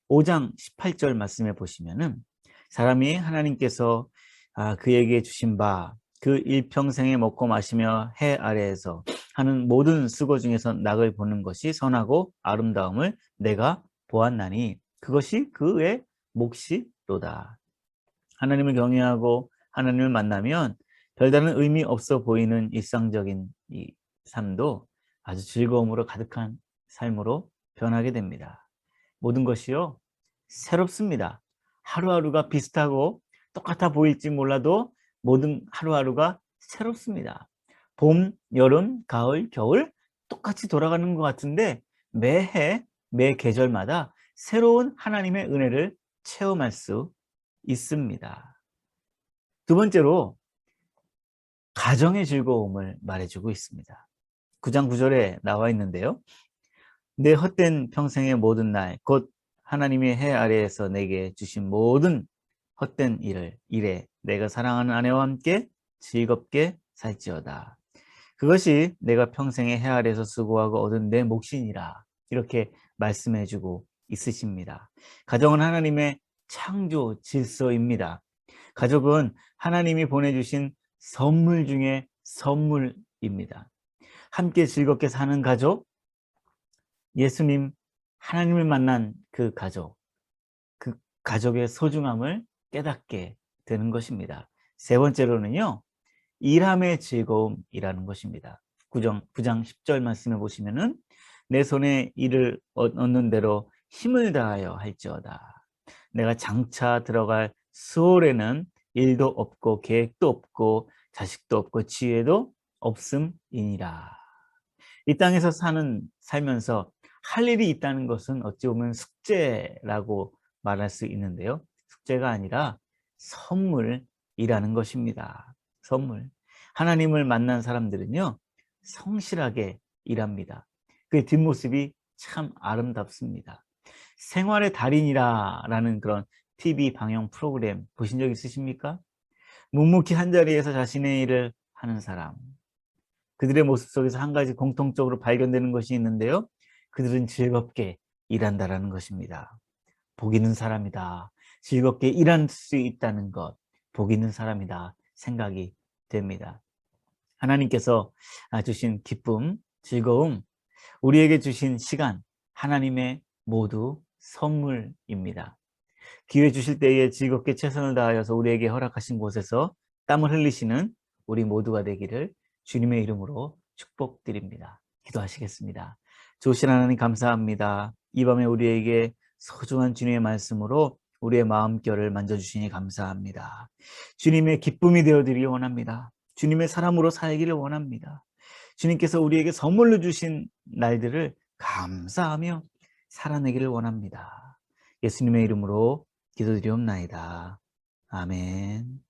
5장 18절 말씀에 보시면은 사람이 하나님께서 그에게 주신 바 그 일평생에 먹고 마시며 해 아래에서 하는 모든 수고 중에서 낙을 보는 것이 선하고 아름다움을 내가 보았나니 그것이 그의 몫이로다. 하나님을 경외하고 하나님을 만나면 별다른 의미 없어 보이는 일상적인 이 삶도 아주 즐거움으로 가득한 삶으로 변하게 됩니다. 모든 것이요 새롭습니다. 하루하루가 비슷하고 똑같아 보일지 몰라도 모든 하루하루가 새롭습니다. 봄, 여름, 가을, 겨울 똑같이 돌아가는 것 같은데 매해, 매 계절마다 새로운 하나님의 은혜를 체험할 수 있습니다. 두 번째로 가정의 즐거움을 말해주고 있습니다. 9장 9절에 나와 있는데요. 내 헛된 평생의 모든 날, 곧 하나님의 해 아래에서 내게 주신 모든 헛된 일에 내가 사랑하는 아내와 함께 즐겁게 살지어다. 그것이 내가 평생의 해 아래에서 수고하고 얻은 내 몫이니라. 이렇게 말씀해주고 있으십니다. 가정은 하나님의 창조 질서입니다. 가족은 하나님이 보내주신 선물 중에 선물입니다. 함께 즐겁게 사는 가족, 예수님, 하나님을 만난 그 가족의 소중함을 깨닫게 되는 것입니다. 세 번째로는요, 일함의 즐거움이라는 것입니다. 9장 10절 말씀해 보시면은 내 손에 일을 얻는 대로 힘을 다하여 할지어다. 내가 장차 들어갈 수월에는 일도 없고 계획도 없고 자식도 없고 지혜도 없음이니라. 이 땅에서 살면서 할 일이 있다는 것은 어찌 보면 숙제라고 말할 수 있는데요. 숙제가 아니라 선물이라는 것입니다. 선물. 하나님을 만난 사람들은요, 성실하게 일합니다. 그 뒷모습이 참 아름답습니다. 생활의 달인이라는 그런 TV 방영 프로그램 보신 적 있으십니까? 묵묵히 한자리에서 자신의 일을 하는 사람. 그들의 모습 속에서 한 가지 공통적으로 발견되는 것이 있는데요. 그들은 즐겁게 일한다라는 것입니다. 복 있는 사람이다. 즐겁게 일할 수 있다는 것, 복 있는 사람이다 생각이 됩니다. 하나님께서 주신 기쁨, 즐거움, 우리에게 주신 시간, 하나님의 모두 선물입니다. 기회 주실 때에 즐겁게 최선을 다하여서 우리에게 허락하신 곳에서 땀을 흘리시는 우리 모두가 되기를 주님의 이름으로 축복드립니다. 기도하시겠습니다. 좋으신 하나님 감사합니다. 이 밤에 우리에게 소중한 주님의 말씀으로 우리의 마음결을 만져주시니 감사합니다. 주님의 기쁨이 되어드리기 원합니다. 주님의 사람으로 살기를 원합니다. 주님께서 우리에게 선물로 주신 날들을 감사하며 살아내기를 원합니다. 예수님의 이름으로 기도드리옵나이다. 아멘.